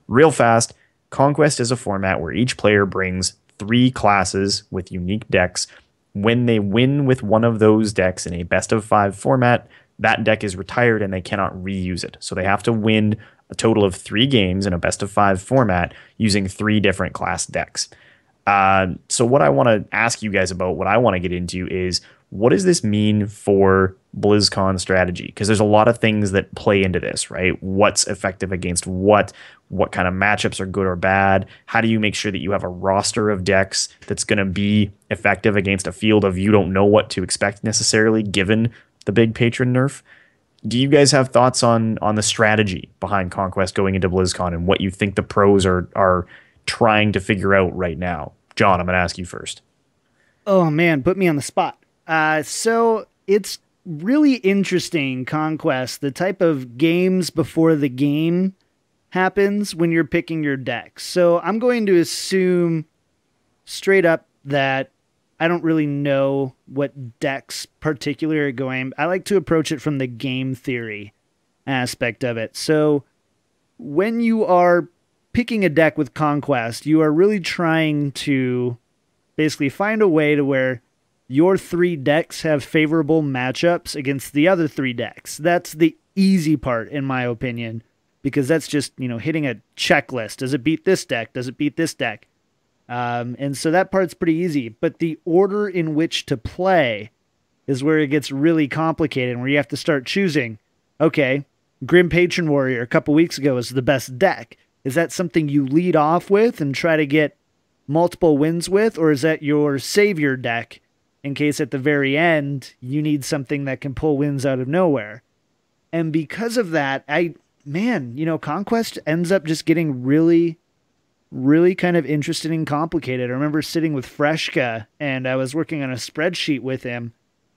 real fast, Conquest is a format where each player brings 3 classes with unique decks. When they win with one of those decks in a best of 5 format, that deck is retired and they cannot reuse it. So they have to win a total of 3 games in a best of 5 format using 3 different class decks. So what I want to ask you guys about, what I want to get into is, what does this mean for BlizzCon strategy? Because there's a lot of things that play into this, right? What's effective against what kind of matchups are good or bad? How do you make sure that you have a roster of decks that's going to be effective against a field of you don't know what to expect necessarily, given the big Patron nerf? Do you guys have thoughts on the strategy behind Conquest going into BlizzCon and what you think the pros are trying to figure out right now? John, I'm going to ask you first. Oh, man, put me on the spot. So it's really interesting, Conquest, the type of games before the game happens when you're picking your decks. So I'm going to assume straight up that I don't really know what decks particularly are going. I like to approach it from the game theory aspect of it. So when you are picking a deck with Conquest, you are really trying to basically find a way to where your 3 decks have favorable matchups against the other 3 decks. That's the easy part, in my opinion, because that's just, hitting a checklist. Does it beat this deck? Does it beat this deck? And so that part's pretty easy. But the order in which to play is where it gets really complicated, where you have to start choosing, okay, Grim Patron Warrior a couple weeks ago was the best deck. Is that something you lead off with and try to get multiple wins with, or is that your savior deck in case at the very end you need something that can pull wins out of nowhere? And because of that, Conquest ends up just getting really, really kind of interesting and complicated. I remember sitting with Freshka and I was working on a spreadsheet with him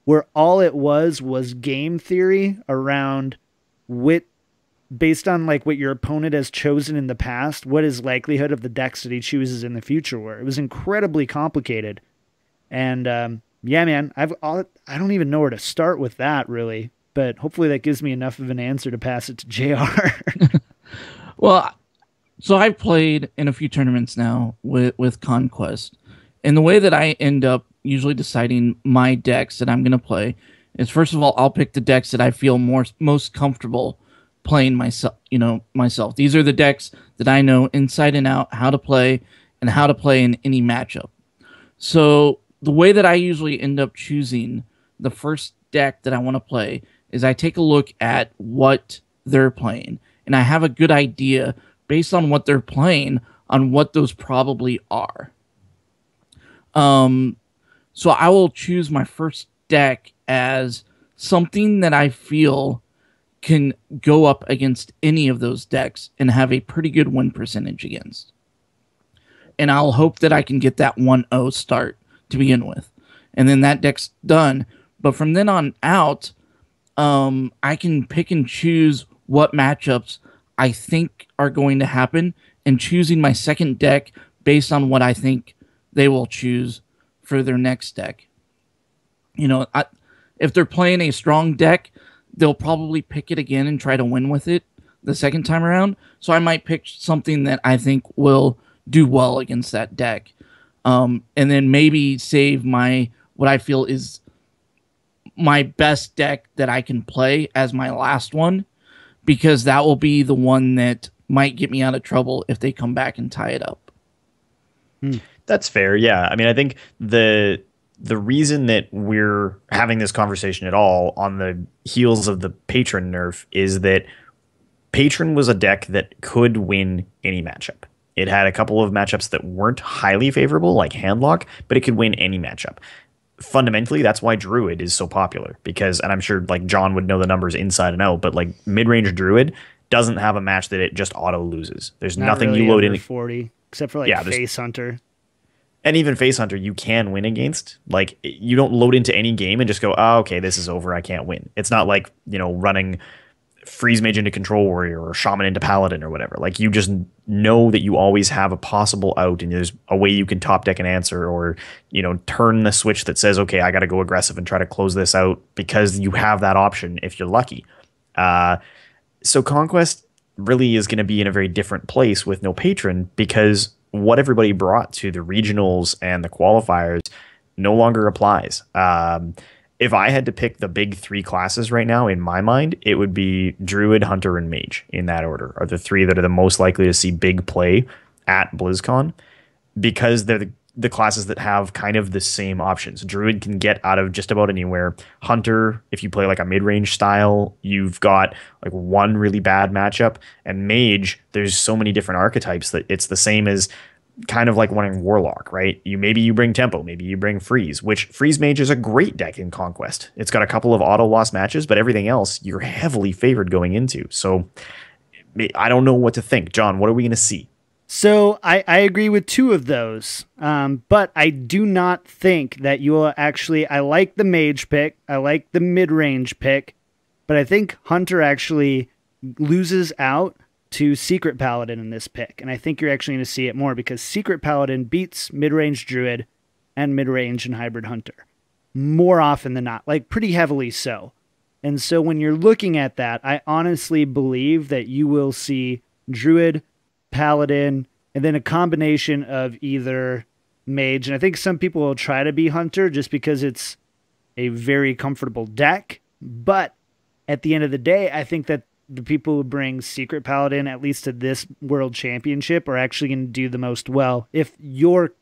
where all it was game theory around based on like what your opponent has chosen in the past, what is likelihood of the decks that he chooses in the future were. It was incredibly complicated. And man, I don't even know where to start with that really, but hopefully that gives me enough of an answer to pass it to JR. Well, so I've played in a few tournaments now with Conquest, and the way that I end up usually deciding my decks that I'm going to play is, first of all, I'll pick the decks that I feel most comfortable playing myself. These are the decks that I know inside and out how to play and how to play in any matchup. So the way that I usually end up choosing the first deck that I want to play is I take a look at what they're playing, and I have a good idea based on what they're playing on what those probably are. So I will choose my first deck as something that I feel can go up against any of those decks and have a pretty good win percentage against. And I'll hope that I can get that 1-0 start to begin with. And then that deck's done. But from then on out, I can pick and choose what matchups I think are going to happen and choosing my second deck based on what I think they will choose for their next deck. If they're playing a strong deck, they'll probably pick it again and try to win with it the second time around. So I might pick something that I think will do well against that deck. And then maybe save what I feel is my best deck that I can play as my last one, because that will be the one that might get me out of trouble if they come back and tie it up. That's fair. Yeah. I mean, I think the reason that we're having this conversation at all on the heels of the Patron nerf is that Patron was a deck that could win any matchup. It had a couple of matchups that weren't highly favorable, like Handlock, but it could win any matchup. Fundamentally, that's why Druid is so popular, because, and I'm sure like John would know the numbers inside and out, but like mid-range Druid doesn't have a match that it just auto loses. There's nothing really you load in 40, except for like Face Hunter. And even Face Hunter, you can win against. Like, you don't load into any game and just go, oh, okay, this is over, I can't win. It's not like, running Freeze Mage into Control Warrior or Shaman into Paladin or whatever. Like, you just know that you always have a possible out, and there's a way you can top deck an answer, or, turn the switch that says, okay, I got to go aggressive and try to close this out, because you have that option if you're lucky. So Conquest really is going to be in a very different place with no Patron, because what everybody brought to the regionals and the qualifiers no longer applies. If I had to pick the big 3 classes right now, in my mind, it would be Druid, Hunter, and Mage, in that order, are the 3 that are the most likely to see big play at BlizzCon, because they're the classes that have kind of the same options. Druid can get out of just about anywhere. Hunter, if you play like a mid-range style, you've got like one really bad matchup. And Mage, there's so many different archetypes that it's the same as kind of like running Warlock, right? Maybe you bring Tempo, maybe you bring Freeze, which Freeze Mage is a great deck in Conquest. It's got a couple of auto-loss matches, but everything else you're heavily favored going into. So I don't know what to think. John, what are we going to see? So I agree with 2 of those, but I do not think that you will actually. I like the Mage pick, I like the mid-range pick, but I think Hunter actually loses out to Secret Paladin in this pick, and I think you're actually going to see it more because Secret Paladin beats mid-range Druid and mid-range and Hybrid Hunter more often than not, like pretty heavily so. And so when you're looking at that, I honestly believe that you will see Druid, Paladin, and then a combination of either Mage, and I think some people will try to be Hunter just because it's a very comfortable deck, but at the end of the day, I think that the people who bring Secret Paladin, at least to this World Championship, are actually going to do the most well if you're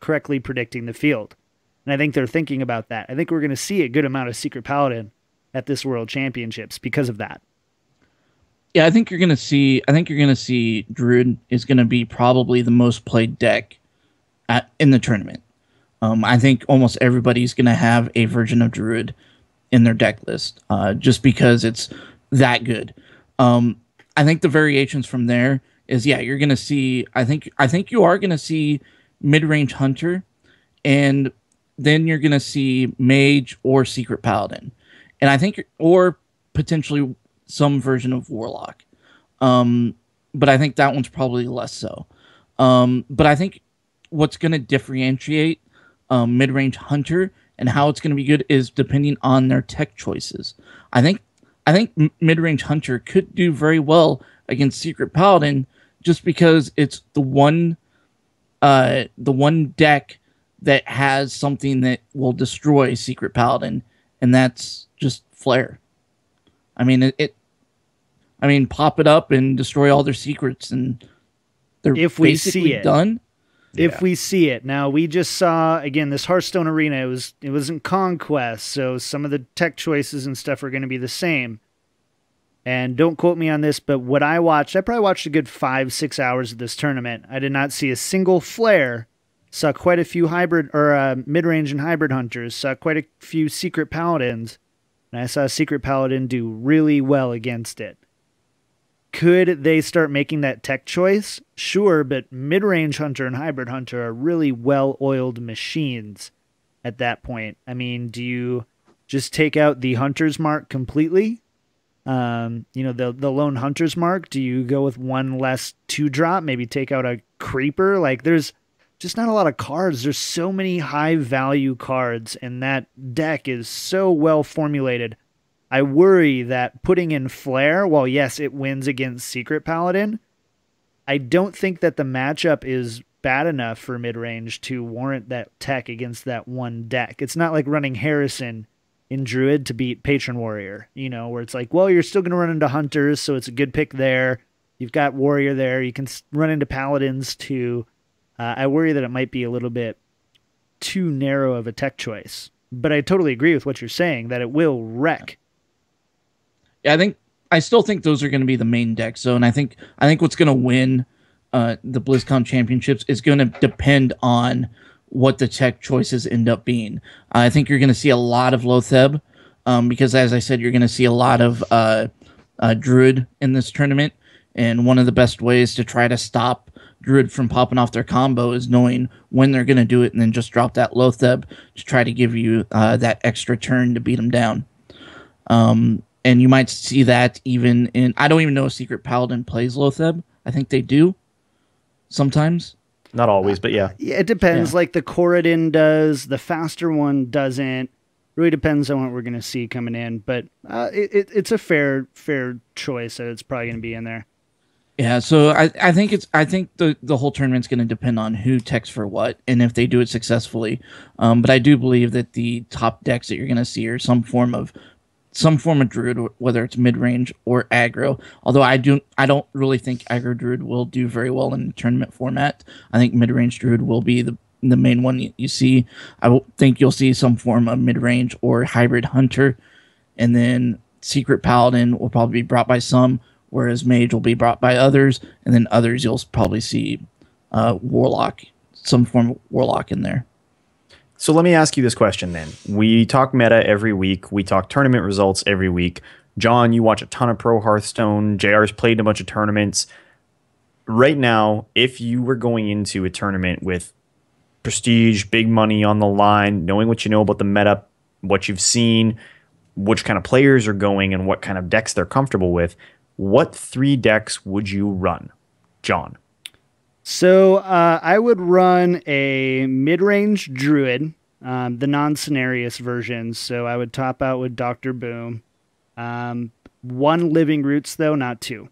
correctly predicting the field. And I think they're thinking about that. I think we're going to see a good amount of Secret Paladin at this World Championships because of that. Yeah, I think you're going to see Druid is going to be probably the most played deck in the tournament. I think almost everybody's going to have a version of Druid in their deck list, just because it's that good. I think the variations from there is, you're going to see, I think you are going to see mid-range Hunter, and then you're going to see Mage or Secret Paladin. And I think, or potentially some version of Warlock. But I think that one's probably less so. But I think what's going to differentiate mid-range Hunter and how it's going to be good is depending on their tech choices. I think mid-range Hunter could do very well against Secret Paladin just because it's the one deck that has something that will destroy Secret Paladin, and that's just Flare. I mean, pop it up and destroy all their secrets, and they're basically done. If we see it. Now, we just saw, again, this Hearthstone Arena, it wasn't Conquest, so some of the tech choices and stuff are going to be the same. And don't quote me on this, but what I probably watched a good 5-6 hours of this tournament. I did not see a single Flare. Saw quite a few hybrid or mid-range and hybrid hunters. Saw quite a few Secret Paladins. And I saw Secret Paladin do really well against it. Could they start making that tech choice? Sure, but mid-range Hunter and hybrid Hunter are really well-oiled machines at that point. I mean, do you just take out the Hunter's Mark completely? The lone Hunter's Mark? Do you go with one less 2-drop? Maybe take out a Creeper? Like, there's just not a lot of cards. There's so many high-value cards, and that deck is so well-formulated. I worry that putting in Flare, while yes, it wins against Secret Paladin, I don't think that the matchup is bad enough for mid-range to warrant that tech against that one deck. It's not like running Harrison in Druid to beat Patron Warrior, where it's like, well, you're still going to run into Hunters, so it's a good pick there. You've got Warrior there. You can run into Paladins too. I worry that it might be a little bit too narrow of a tech choice. But I totally agree with what you're saying, that it will wreck. Yeah, I still think those are going to be the main decks. So, and I think what's going to win the BlizzCon championships is going to depend on what the tech choices end up being. I think you're going to see a lot of Lotheb, because as I said, you're going to see a lot of Druid in this tournament. And one of the best ways to try to stop Druid from popping off their combo is knowing when they're going to do it and then just drop that Lotheb to try to give you that extra turn to beat them down. And you might see that even in... I don't even know if Secret Paladin plays Lotheb. I think they do sometimes. Not always, but yeah. Yeah, it depends. Yeah. Like the Corridin does. The faster one doesn't. Really depends on what we're going to see coming in. But it's a fair choice that it's probably going to be in there. Yeah, so I think the whole tournament's going to depend on who techs for what and if they do it successfully. But I do believe that the top decks that you're going to see are some form of Druid, whether it's mid-range or aggro. Although I don't really think aggro Druid will do very well in the tournament format. I think mid-range Druid will be the main one you see. I think you'll see some form of mid-range or hybrid Hunter, and then Secret Paladin will probably be brought by some, whereas Mage will be brought by others, and then others you'll probably see Warlock, some form of Warlock in there. So let me ask you this question then. We talk meta every week. We talk tournament results every week. John, you watch a ton of Pro Hearthstone. JR's played in a bunch of tournaments. Right now, if you were going into a tournament with prestige, big money on the line, knowing what you know about the meta, what you've seen, which kind of players are going, and what kind of decks they're comfortable with, what 3 decks would you run, John? So I would run a mid-range druid, the non-Cenarius version. So I would top out with Dr. Boom. 1 Living Roots, though, not 2.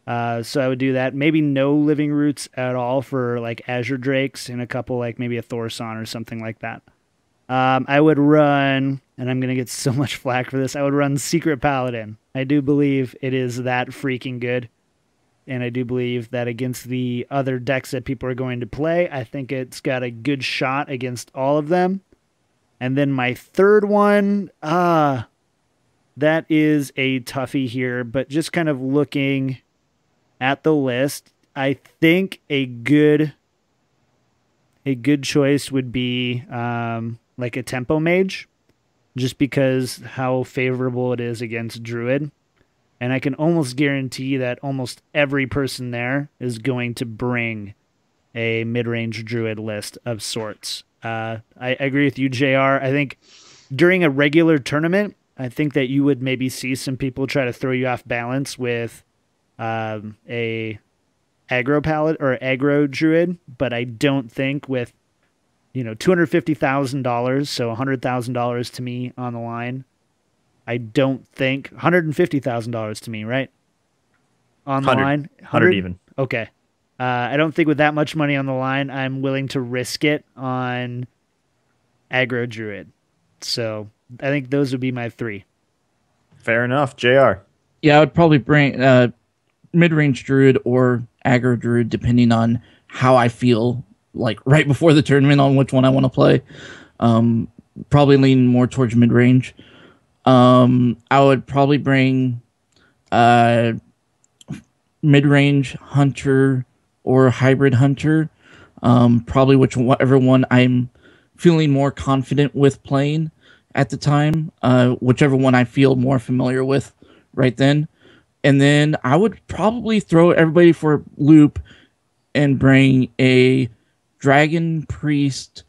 So I would do that. Maybe no Living Roots at all for like Azure Drakes and a couple, like maybe a Thorson or something like that. I would run, and I'm going to get so much flack for this, I would run Secret Paladin. I do believe it is that freaking good. And I do believe that against the other decks that people are going to play, I think it's got a good shot against all of them. And then my third one, that is a toughie here, but just kind of looking at the list, I think a good choice would be like a Tempo Mage, just because how favorable it is against Druid. And I can almost guarantee that almost every person there is going to bring a mid-range Druid list of sorts. I agree with you, JR. I think during a regular tournament, I think that you would maybe see some people try to throw you off balance with a aggro palette or aggro Druid, but I don't think with, $250,000, so $100,000 to me on the line, I don't think $150,000 to me, right? On the line, 100 even. Okay. I don't think with that much money on the line, I'm willing to risk it on aggro Druid. So I think those would be my 3. Fair enough, JR. Yeah, I would probably bring mid-range Druid or aggro Druid, depending on how I feel, like right before the tournament on which one I want to play. Probably lean more towards mid-range. I would probably bring mid-range Hunter or hybrid Hunter. Probably whichever one I'm feeling more confident with playing at the time. Whichever one I feel more familiar with right then. And then I would probably throw everybody for a loop and bring a Dragon Priest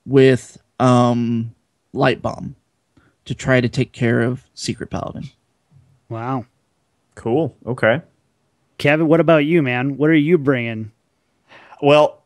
with Light Bomb to try to take care of Secret Paladin. Wow. Cool. Okay. Kevin, what about you, man? What are you bringing? Well,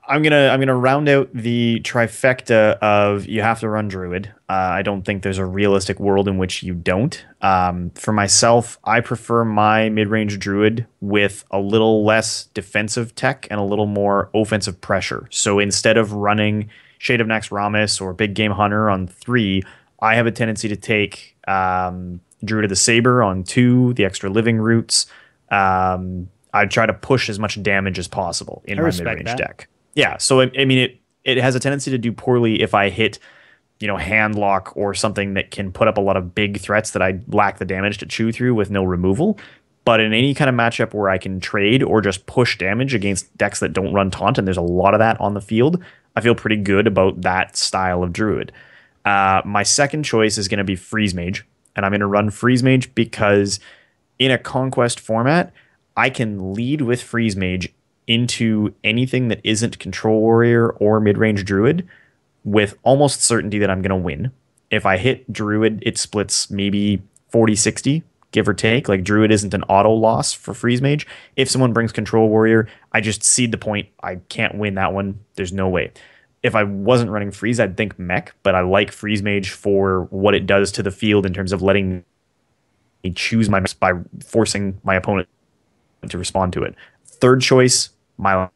I'm gonna round out the trifecta of you have to run Druid. I don't think there's a realistic world in which you don't. For myself, I prefer my mid-range Druid with a little less defensive tech and a little more offensive pressure. So instead of running Shade of Naxxramas or Big Game Hunter on 3, I have a tendency to take Druid of the Saber on 2, the extra living roots. I try to push as much damage as possible in my mid-range deck. Yeah, so I mean, it has a tendency to do poorly if I hit, Handlock or something that can put up a lot of big threats that I lack the damage to chew through with no removal. But in any kind of matchup where I can trade or just push damage against decks that don't run Taunt, and there's a lot of that on the field, I feel pretty good about that style of Druid. My second choice is going to be Freeze Mage, and I'm going to run Freeze Mage because in a Conquest format, I can lead with Freeze Mage into anything that isn't Control Warrior or mid-range Druid with almost certainty that I'm going to win. If I hit Druid, it splits maybe 40-60, give or take. Like, Druid isn't an auto loss for Freeze Mage. If someone brings Control Warrior, I just cede the point. I can't win that one. There's no way. If I wasn't running Freeze, I'd think Mech, but I like Freeze Mage for what it does to the field in terms of letting me choose my by forcing my opponent to respond to it. Third choice, my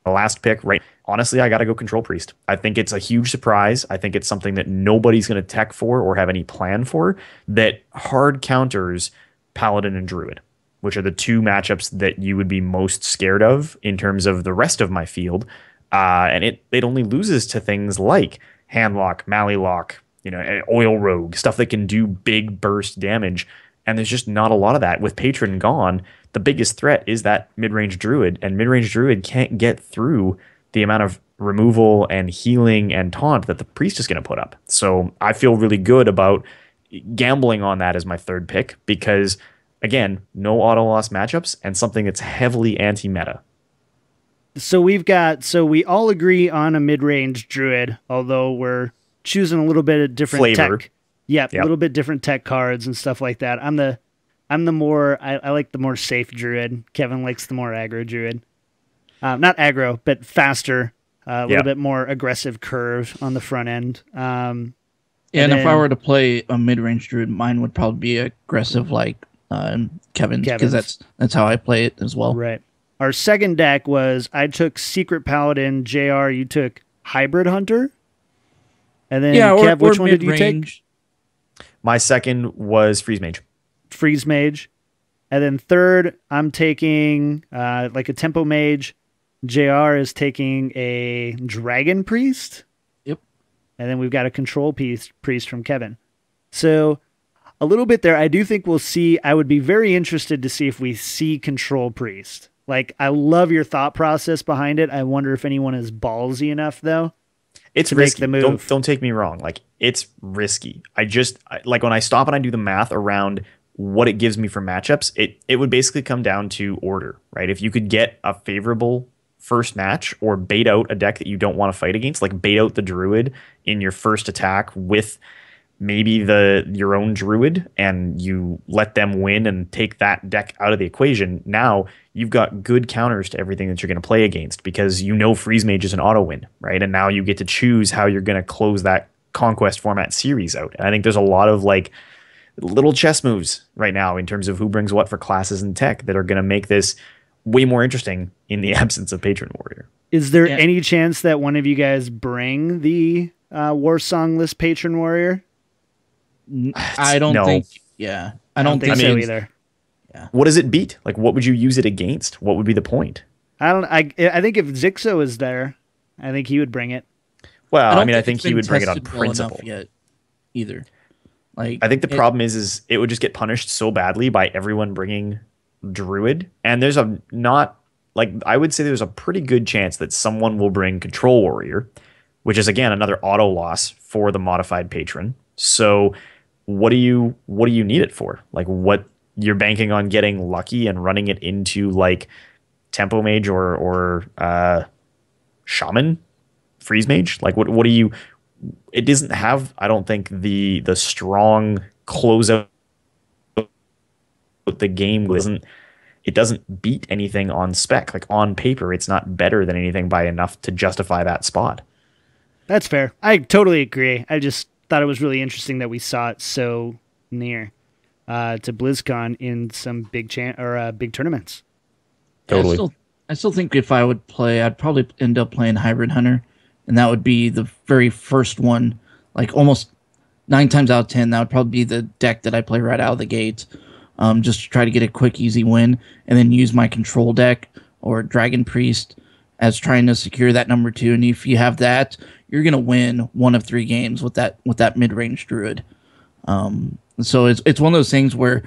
last pick, right? Honestly, I got to go Control Priest. I think it's a huge surprise. I think it's something that nobody's going to tech for or have any plan for, that hard counters Paladin and Druid, which are the 2 matchups that you would be most scared of in terms of the rest of my field. And it only loses to things like Handlock, Mallylock, Oil Rogue, stuff that can do big burst damage. And there's just not a lot of that. With Patron gone, the biggest threat is that mid-range Druid, and mid-range Druid can't get through the amount of removal and healing and taunt that the Priest is going to put up. So I feel really good about gambling on that as my third pick because, again, no auto-loss matchups and something that's heavily anti-meta. So we all agree on a mid-range Druid, although we're choosing a little bit of different flavor. tech. Yep, a little bit different tech cards and stuff like that. I'm I'm the more I like the more safe druid. Kevin likes the more aggro druid. Not aggro, but faster, a little bit more aggressive curve on the front end. And if I were to play a mid-range druid, mine would probably be aggressive like Kevin's, because that's how I play it as well. Right. Our second deck was I took Secret Paladin. JR, you took Hybrid Hunter. And then Kev, which one did you take? My second was Freeze Mage. Freeze Mage. And then third, I'm taking like a Tempo Mage. JR is taking a Dragon Priest. Yep. And then we've got a Control Priest from Kevin. So a little bit there. I do think we'll see. I would be very interested to see if we see Control Priest. Like, I love your thought process behind it. I wonder if anyone is ballsy enough, though. It's risky. Don't take me wrong. Like, it's risky. Like when I stop and I do the math around what it gives me for matchups, it would basically come down to order, right? If you could get a favorable first match or bait out a deck that you don't want to fight against, like bait out the Druid in your first attack with maybe your own Druid, and you let them win and take that deck out of the equation. Now you've got good counters to everything that you're going to play against, because you know Freeze Mage is an auto win, right? And now you get to choose how you're going to close that Conquest format series out. And I think there's a lot of like little chess moves right now in terms of who brings what for classes and tech that are going to make this way more interesting in the absence of Patron Warrior. Is there any chance that one of you guys bring the War Song list Patron Warrior? I don't think. Yeah, I don't think so either. Yeah. What does it beat? Like, what would you use it against? What would be the point? I think if Zixo is there, I think he would bring it. Well, I think he would bring it on principle. Yet, either. Like, I think the problem is it would just get punished so badly by everyone bringing Druid, and there's I would say there's a pretty good chance that someone will bring Control Warrior, which is again another auto loss for the modified patron. So what do you need it for? Like, what you're banking on getting lucky and running it into like Tempo Mage or Shaman Freeze Mage? Like, what do you? It doesn't have, I don't think, the strong closeout the game it doesn't beat anything on spec. Like, on paper, it's not better than anything by enough to justify that spot. That's fair. I totally agree. I just thought it was really interesting that we saw it so near to BlizzCon in some big tournaments. Totally. Yeah, I still think if I would play, I'd probably end up playing Hybrid Hunter, and that would be the very first one. Like, almost 9 times out of 10, that would probably be the deck that I play right out of the gate. Just to try to get a quick, easy win, and then use my control deck or Dragon Priest as trying to secure that number 2. And if you have that, you're gonna win 1 of 3 games with that mid-range Druid. So it's one of those things where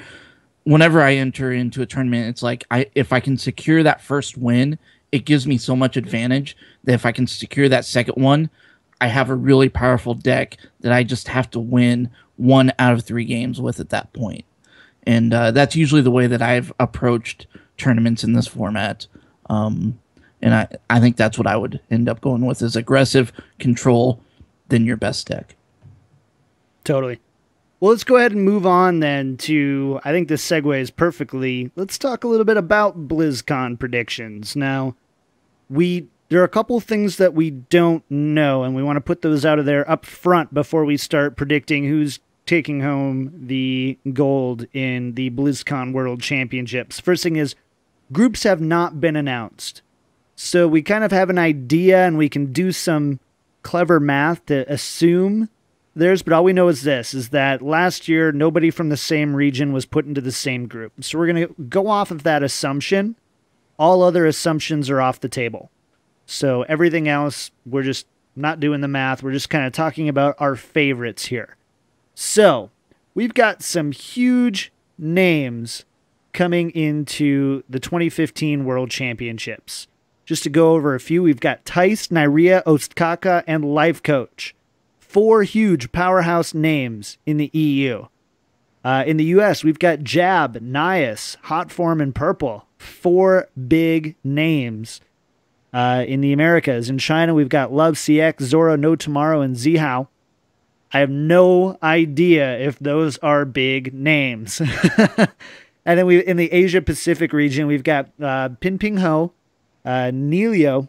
whenever I enter into a tournament, it's like if I can secure that first win, it gives me so much advantage that if I can secure that second one, I have a really powerful deck that I just have to win 1 out of 3 games with at that point. And that's usually the way that I've approached tournaments in this format. And I think that's what I would end up going with, is aggressive control, then your best deck. Totally. Well, let's go ahead and move on then to, I think this segues perfectly. Let's talk a little bit about BlizzCon predictions. Now, there are a couple things that we don't know, and we want to put those out of there up front before we start predicting who's taking home the gold in the BlizzCon World Championships. First thing is, groups have not been announced. So we kind of have an idea, and we can do some clever math to assume theirs, but all we know is this, is that last year, nobody from the same region was put into the same group. So we're going to go off of that assumption. All other assumptions are off the table. So everything else, we're just not doing the math. We're just kind of talking about our favorites here. So, we've got some huge names coming into the 2015 World Championships. Just to go over a few, we've got Tice, Nyria, Ostkaka, and Life Coach. 4 huge powerhouse names in the EU. In the US, we've got Jab, Nias, Hotform, and Purple. 4 big names. In the Americas, in China, we've got Love CX, Zoro, No Tomorrow, and Zihao. I have no idea if those are big names. And then in the Asia Pacific region, we've got Pin Ping Ho, Nelio,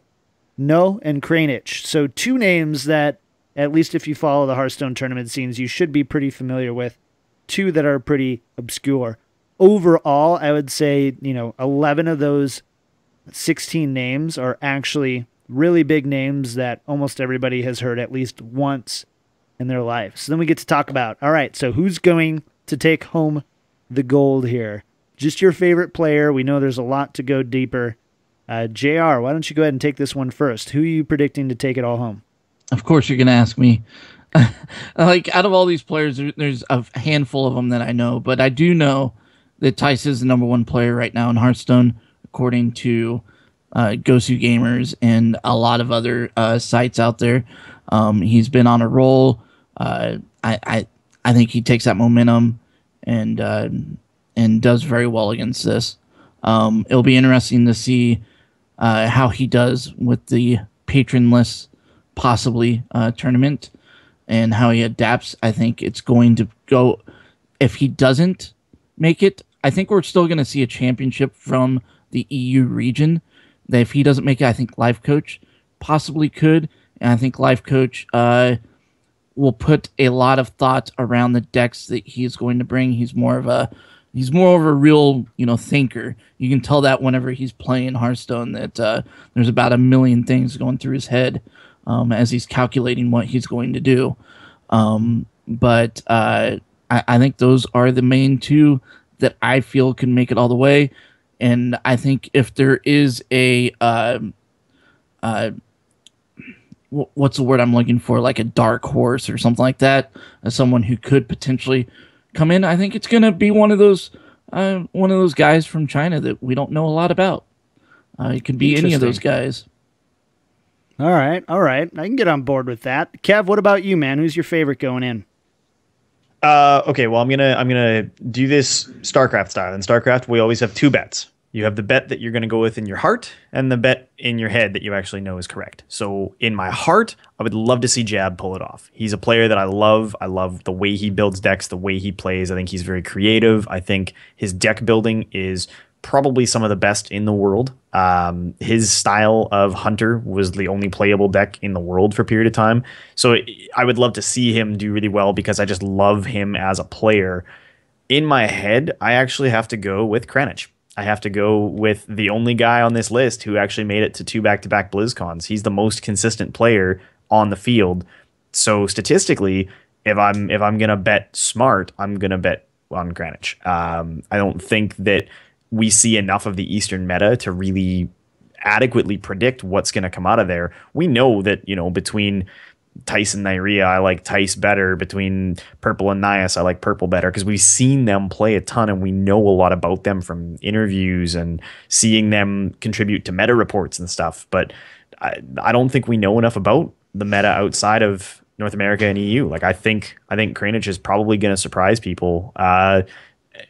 No, and Kranich. So 2 names that, at least if you follow the Hearthstone tournament scenes, you should be pretty familiar with. 2 that are pretty obscure. Overall, I would say, 11 of those 16 names are actually really big names that almost everybody has heard at least once in their life. So then we get to talk about, all right, so who's going to take home the gold here? Just your favorite player. We know there's a lot to go deeper. JR, why don't you go ahead and take this one first? Who are you predicting to take it all home? Of course you're going to ask me. Like, out of all these players, there's a handful of them that I know, but I do know that Tice is the number 1 player right now in Hearthstone, according to Gosu Gamers and a lot of other sites out there. He's been on a roll. I think he takes that momentum and does very well against this. It'll be interesting to see how he does with the patronless, possibly tournament, and how he adapts. I think it's going to go. If he doesn't make it, I think we're still going to see a championship from the EU region. That if he doesn't make it, I think Life Coach possibly could, and I think Life Coach will put a lot of thought around the decks that he's going to bring. He's more of a real, thinker. You can tell that whenever he's playing Hearthstone that there's about a million things going through his head as he's calculating what he's going to do. But I think those are the main 2 that I feel can make it all the way. And I think if there is a what's the word I'm looking for, like a dark horse or something like that, as someone who could potentially come in, I think it's going to be one of those guys from China that we don't know a lot about. It could be any of those guys. All right. I can get on board with that. Kev, what about you, man? Who's your favorite going in? Okay, well, I'm gonna do this StarCraft style. In StarCraft, we always have 2 bets. You have the bet that you're gonna go with in your heart, and the bet in your head that you actually know is correct. So in my heart, I would love to see Jab pull it off. He's a player that I love. I love the way he builds decks, the way he plays. I think he's very creative. I think his deck building is probably some of the best in the world. His style of Hunter was the only playable deck in the world for a period of time. So I would love to see him do really well because I just love him as a player. In my head, I actually have to go with Kranich. I have to go with the only guy on this list who actually made it to 2 back-to-back BlizzCons. He's the most consistent player on the field. So statistically, if I'm gonna bet smart, I'm gonna bet on Kranich. I don't think that we see enough of the Eastern meta to really adequately predict what's going to come out of there. We know that, between Tice and Nyria, I like Tice better. Between Purple and Nias, I like Purple better because we've seen them play a ton and we know a lot about them from interviews and seeing them contribute to meta reports and stuff. But I don't think we know enough about the meta outside of North America and EU. Like I think Kranich is probably going to surprise people.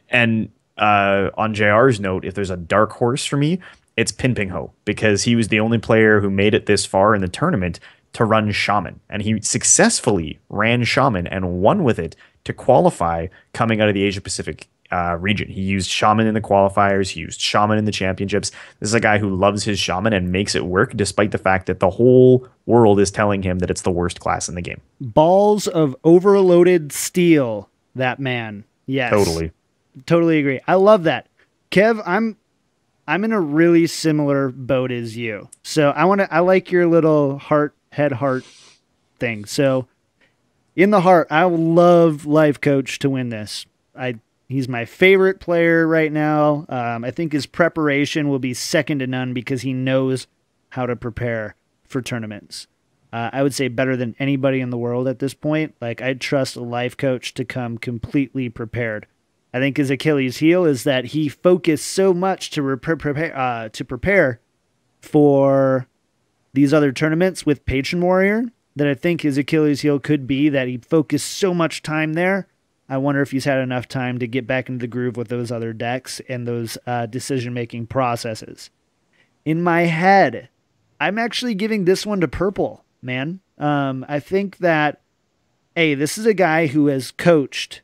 And on JR's note, if there's a dark horse for me, it's Pin Ping Ho, because he was the only player who made it this far in the tournament to run Shaman. And he successfully ran Shaman and won with it to qualify coming out of the Asia Pacific region. He used Shaman in the qualifiers. He used Shaman in the championships. This is a guy who loves his Shaman and makes it work despite the fact that the whole world is telling him that it's the worst class in the game. Balls of overloaded steel, that man. Yes. Totally agree. I love that. Kev, I'm in a really similar boat as you. So I like your little heart thing. So in the heart, I love Life Coach to win this. He's my favorite player right now. I think his preparation will be second to none because he knows how to prepare for tournaments. I would say better than anybody in the world at this point. Like, I trust a Life Coach to come completely prepared. I think his Achilles heel is that he focused so much to prepare for these other tournaments with Patron Warrior that I think his Achilles heel could be that he focused so much time there. I wonder if he's had enough time to get back into the groove with those other decks and those decision-making processes. In my head, I'm actually giving this one to Purple, man. I think that, this is a guy who has coached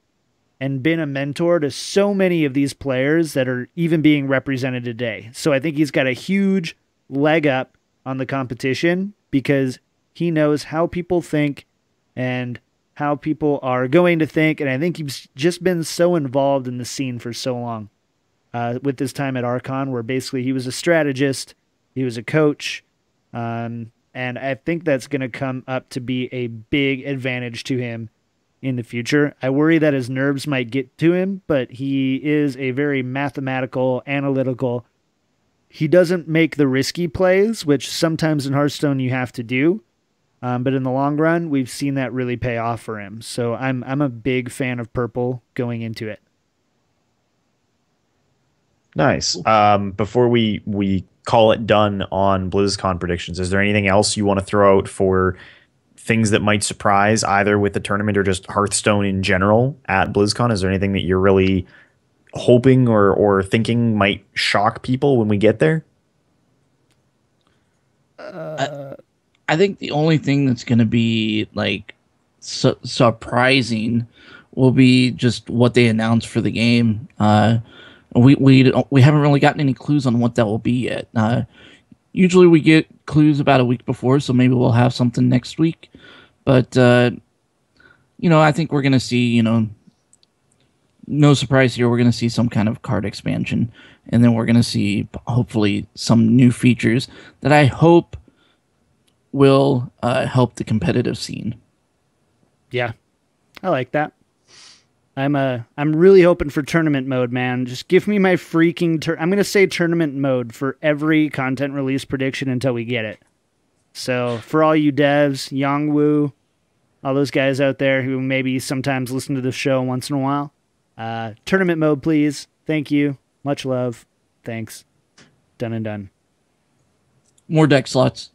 and been a mentor to so many of these players that are even being represented today. So I think he's got a huge leg up on the competition because he knows how people think and how people are going to think. And I think he's just been so involved in the scene for so long with his time at Archon, where basically he was a strategist, he was a coach, and I think that's going to come up to be a big advantage to him in the future. I worry that his nerves might get to him, but he is a very mathematical, analytical. He doesn't make the risky plays, which sometimes in Hearthstone you have to do. But in the long run, we've seen that really pay off for him. So I'm a big fan of purple going into it. Nice. Before we call it done on BlizzCon predictions, is there anything else you want to throw out for things that might surprise either with the tournament or just Hearthstone in general at BlizzCon? Is there anything that you're really hoping or thinking might shock people when we get there? I think the only thing that's going to be like surprising will be just what they announce for the game. We haven't really gotten any clues on what that will be yet. Usually we get clues about a week before, so maybe we'll have something next week. But I think we're going to see, no surprise here, we're going to see some kind of card expansion, and then we're going to see hopefully some new features that I hope will help the competitive scene. Yeah, I like that. I'm really hoping for tournament mode, man. Just give me my freaking I'm going to say tournament mode for every content release prediction until we get it. So for all you devs, Yongwu, all those guys out there who maybe sometimes listen to the show once in a while, tournament mode, please. Thank you. Much love. Thanks. Done and done. More deck slots.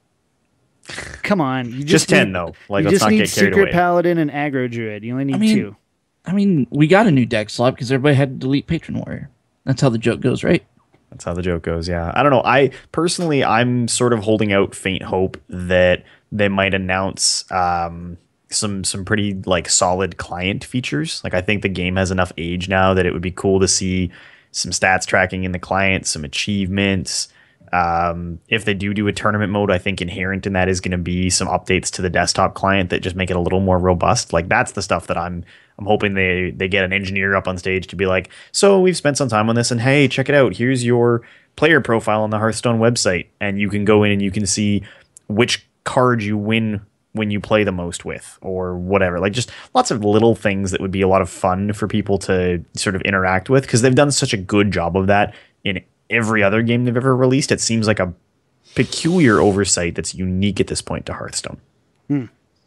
Come on. You just 10, though. Like, you let's just not need get carried Secret away. Paladin and Aggro Druid. You only need 2. I mean, we got a new deck slot because everybody had to delete Patron Warrior. That's how the joke goes, right? That's how the joke goes, yeah. I don't know. I'm sort of holding out faint hope that they might announce some pretty like solid client features. Like, I think the game has enough age now that it would be cool to see some stats tracking in the client, some achievements. If they do a tournament mode, I think inherent in that is going to be some updates to the desktop client that just make it a little more robust. Like, that's the stuff that I'm hoping they get an engineer up on stage to be like, so we've spent some time on this, and hey, check it out. Here's your player profile on the Hearthstone website, and you can go in and you can see which card you win when you play the most with, or whatever. Like, just lots of little things that would be a lot of fun for people to sort of interact with, because they've done such a good job of that in every other game they've ever released. It seems like a peculiar oversight that's unique at this point to Hearthstone.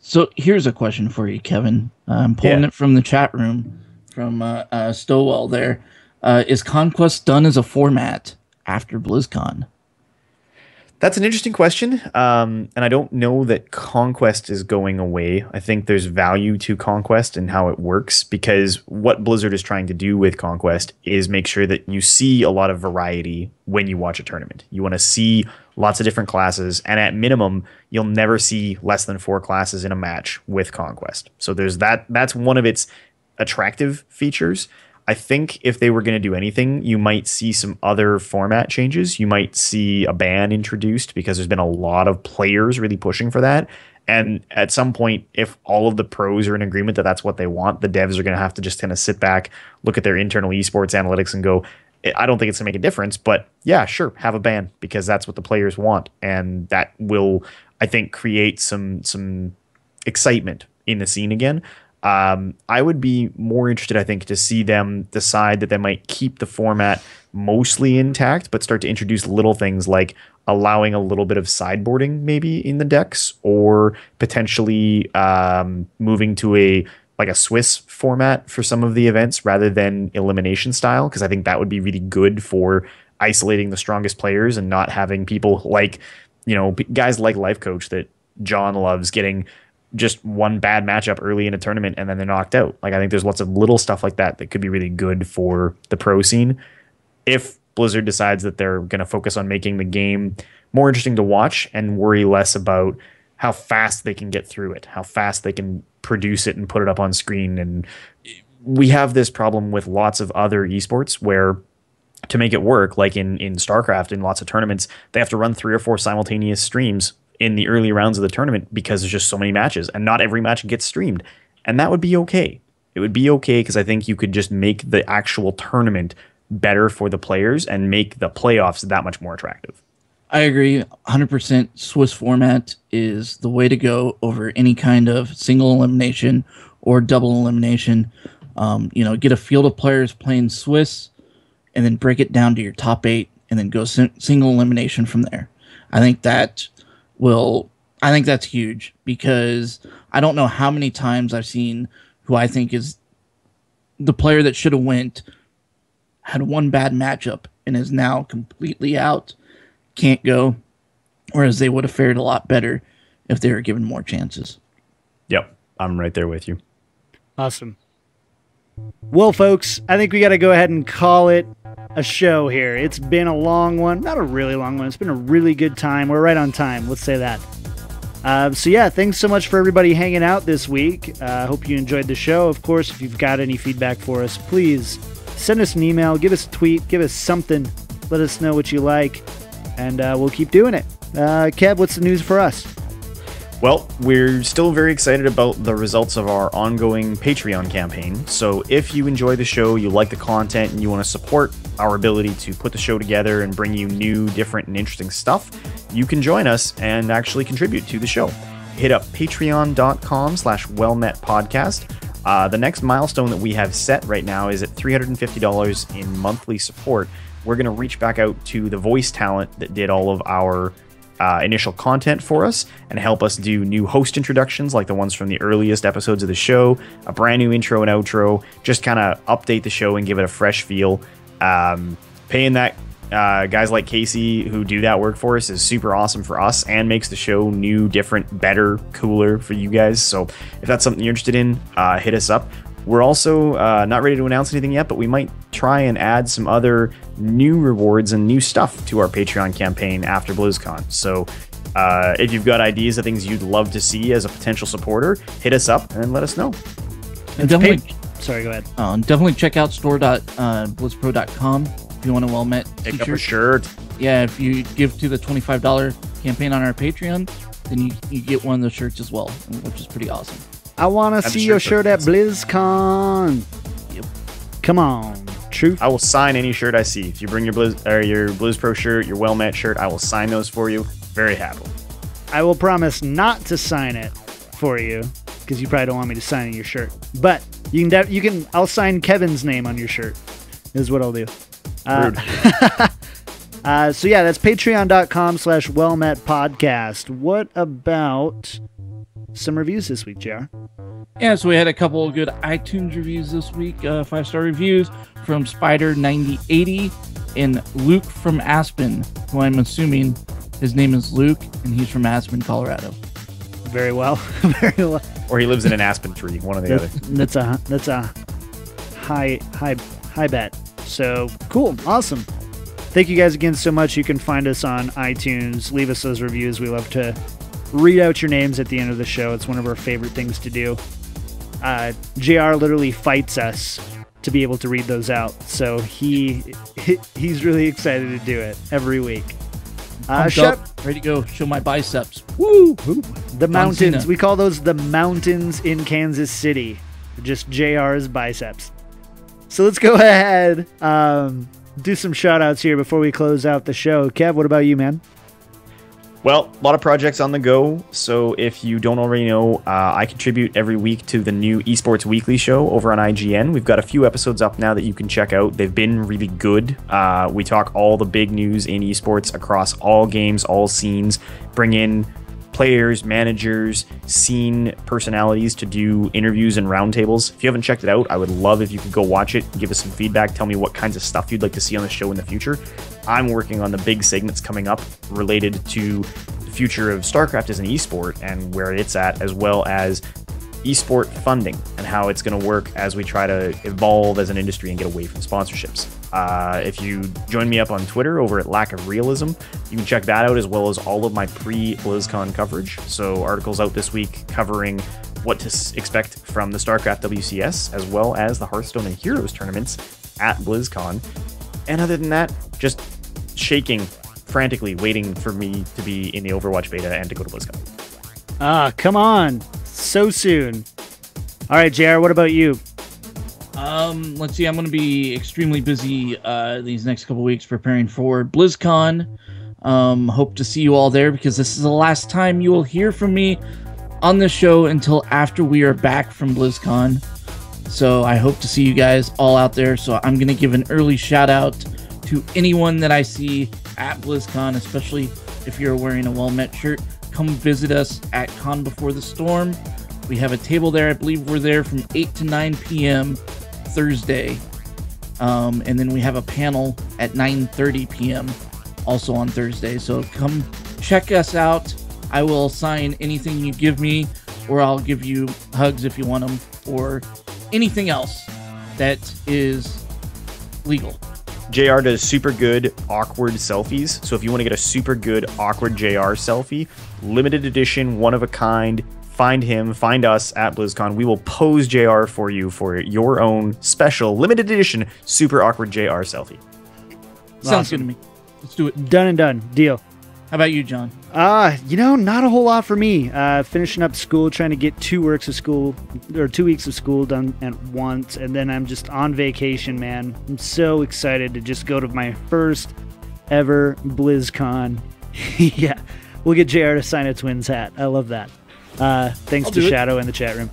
So here's a question for you, Kevin. I'm pulling it from the chat room from Stowell there. Is Conquest done as a format after BlizzCon? That's an interesting question, and I don't know that Conquest is going away. I think there's value to Conquest and how it works, because what Blizzard is trying to do with Conquest is make sure that you see a lot of variety when you watch a tournament. You want to see lots of different classes, and at minimum, you'll never see less than 4 classes in a match with Conquest. So there's that. That's one of its attractive features. I think if they were going to do anything, you might see some other format changes. You might see a ban introduced, because there's been a lot of players really pushing for that. And at some point, if all of the pros are in agreement that that's what they want, the devs are going to have to just kind of sit back, look at their internal esports analytics and go, I don't think it's going to make a difference, but yeah, sure, have a ban, because that's what the players want. And that will, I think, create some excitement in the scene again. I would be more interested, I think, to see them decide that they might keep the format mostly intact, but start to introduce little things like allowing a little bit of sideboarding maybe in the decks, or potentially moving to a Swiss format for some of the events rather than elimination style, because I think that would be really good for isolating the strongest players and not having people like, guys like Life Coach that John loves getting just one bad matchup early in a tournament and then they're knocked out. Like, I think there's lots of little stuff like that that could be really good for the pro scene. If Blizzard decides that they're going to focus on making the game more interesting to watch and worry less about how fast they can get through it, how fast they can produce it and put it up on screen. And we have this problem with lots of other esports where to make it work, like in StarCraft, in lots of tournaments, they have to run 3 or 4 simultaneous streams in the early rounds of the tournament because there's just so many matches and not every match gets streamed. And that would be okay. It would be okay because I think you could just make the actual tournament better for the players and make the playoffs that much more attractive. I agree 100%. Swiss format is the way to go over any kind of single elimination or double elimination. Get a field of players playing Swiss and then break it down to your top 8 and then go single elimination from there. I think that's huge because I don't know how many times I've seen who I think is the player that should have went, had one bad matchup and is now completely out, can't go, whereas they would have fared a lot better if they were given more chances. Yep, I'm right there with you. Awesome. Well, folks, I think we got to go ahead and call it a show here. It's been a long one. Not a really long one. It's been a really good time. We're right on time. Let's say that. So yeah, thanks so much for everybody hanging out this week. Hope you enjoyed the show. Of course, if you've got any feedback for us, please send us an email, give us a tweet, give us something. Let us know what you like, and we'll keep doing it. Kev, what's the news for us? Well, we're still very excited about the results of our ongoing Patreon campaign. So if you enjoy the show, you like the content, and you want to support our ability to put the show together and bring you new, different, and interesting stuff, you can join us and actually contribute to the show. Hit up patreon.com/wellmetpodcast. The next milestone that we have set right now is at $350 in monthly support. We're going to reach back out to the voice talent that did all of our initial content for us and help us do new host introductions like the ones from the earliest episodes of the show, a brand new intro and outro, just kind of update the show and give it a fresh feel. Paying that guys like Casey who do that work for us is super awesome for us and makes the show new, different, better, cooler for you guys. So if that's something you're interested in, hit us up. We're also not ready to announce anything yet, but we might try and add some other new rewards and new stuff to our Patreon campaign after BlizzCon. So if you've got ideas of things you'd love to see as a potential supporter, hit us up and let us know. And definitely, sorry, go ahead. Definitely check out store.blizzpro.com if you want a Well-Met Pick up a t-shirt. shirt. Yeah, if you give to the $25 campaign on our Patreon, then you get one of the shirts as well, which is pretty awesome. I want to see your shirt at BlizzCon. Yep. Come on, Truth. I will sign any shirt I see. If you bring your Blizz Pro shirt, your Well-Met shirt, I will sign those for you. Very happily. I will promise not to sign it for you because you probably don't want me to sign your shirt. But you can. I'll sign Kevin's name on your shirt. Is what I'll do. Rude. So yeah, that's patreon.com/wellmetpodcast. What about some reviews this week, JR? Yeah, so we had a couple of good iTunes reviews this week. 5-star reviews from Spider9080 and Luke from Aspen, who I'm assuming his name is Luke, and he's from Aspen, Colorado. Very well. Very well. Or he lives in an aspen tree, one or the other. That's a high bet. So cool, awesome. Thank you guys again so much. You can find us on iTunes. Leave us those reviews. We love to read out your names at the end of the show. It's one of our favorite things to do. JR literally fights us to be able to read those out. So he's really excited to do it every week. Ready to go show my biceps. Woo! The mountains. Cena. We call those the mountains in Kansas City. Just JR's biceps. So let's go ahead, do some shout outs here before we close out the show. Kev, what about you, man? Well, a lot of projects on the go. So if you don't already know, I contribute every week to the new Esports Weekly show over on IGN. We've got a few episodes up now that you can check out. They've been really good. We talk all the big news in esports across all games, all scenes, bring in players, managers, scene personalities to do interviews and roundtables. If you haven't checked it out, I would love if you could go watch it, give us some feedback, tell me what kinds of stuff you'd like to see on the show in the future. I'm working on the big segments coming up related to the future of StarCraft as an esport and where it's at, as well as esport funding and how it's going to work as we try to evolve as an industry and get away from sponsorships. If you join me up on Twitter over at Lack of Realism, you can check that out as well as all of my pre-BlizzCon coverage. So articles out this week covering what to expect from the StarCraft WCS, as well as the Hearthstone and Heroes tournaments at BlizzCon. And other than that, just shaking frantically, waiting for me to be in the Overwatch beta and to go to BlizzCon. Ah, come on. So soon. All right, JR, what about you? Let's see. I'm going to be extremely busy these next couple weeks preparing for BlizzCon. Hope to see you all there because this is the last time you will hear from me on the show until after we are back from BlizzCon. So I hope to see you guys all out there. So I'm going to give an early shout out to anyone that I see at BlizzCon, especially if you're wearing a Well Met shirt. Come visit us at Con Before the Storm. We have a table there. I believe we're there from 8 to 9 p.m. Thursday. And then we have a panel at 9:30 p.m. also on Thursday. So come check us out. I will sign anything you give me, or I'll give you hugs if you want them, or anything else that is legal. JR does super good awkward selfies. So if you want to get a super good awkward JR selfie, limited edition, one of a kind, find him, find us at BlizzCon. We will pose JR for you for your own special limited edition super awkward JR selfie. Sounds good to me. Let's do it. Done and done. Deal. How about you, John? Not a whole lot for me. Finishing up school, trying to get 2 weeks of school done at once, and then I'm just on vacation, man. I'm so excited to just go to my first ever BlizzCon. Yeah, we'll get JR to sign a Twins hat. I love that. Thanks to Shadow in the chat room.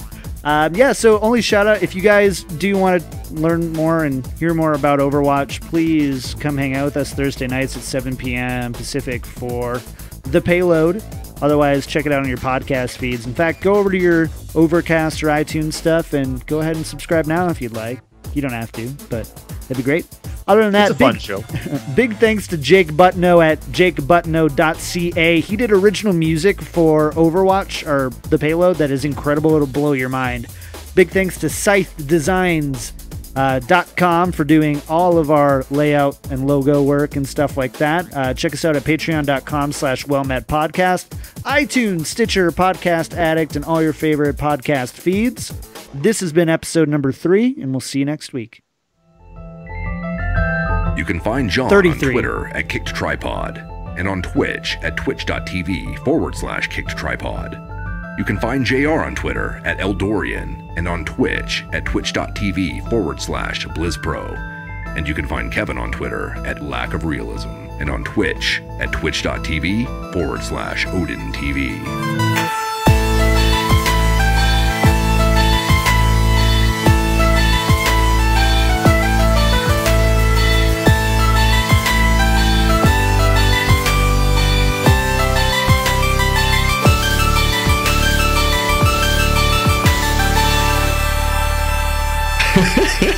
So only shout out, if you guys do want to learn more and hear more about Overwatch, please come hang out with us Thursday nights at 7 p.m. Pacific for The Payload. Otherwise, check it out on your podcast feeds. In fact, go over to your Overcast or iTunes stuff and go ahead and subscribe now if you'd like. You don't have to, but that'd be great. Other than that, it's a fun show. Big thanks to Jake Butno at jakebutno.ca. He did original music for Overwatch, or The Payload, that is incredible. It'll blow your mind. Big thanks to ScytheDesigns.com for doing all of our layout and logo work and stuff like that. Check us out at patreon.com/wellmetpodcast, iTunes, Stitcher, Podcast Addict, and all your favorite podcast feeds. This has been episode number 3, and we'll see you next week. You can find John 33. on Twitter at Kicked Tripod and on Twitch at twitch.tv/KickedTripod. You can find JR on Twitter at Eldorian and on Twitch at twitch.tv/BlizzPro. And you can find Kevin on Twitter at Lack of Realism and on Twitch at twitch.tv/OdinTV.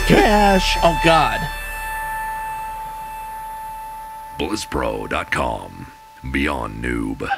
Cash. Oh, God. BlizzPro.com. Beyond Noob.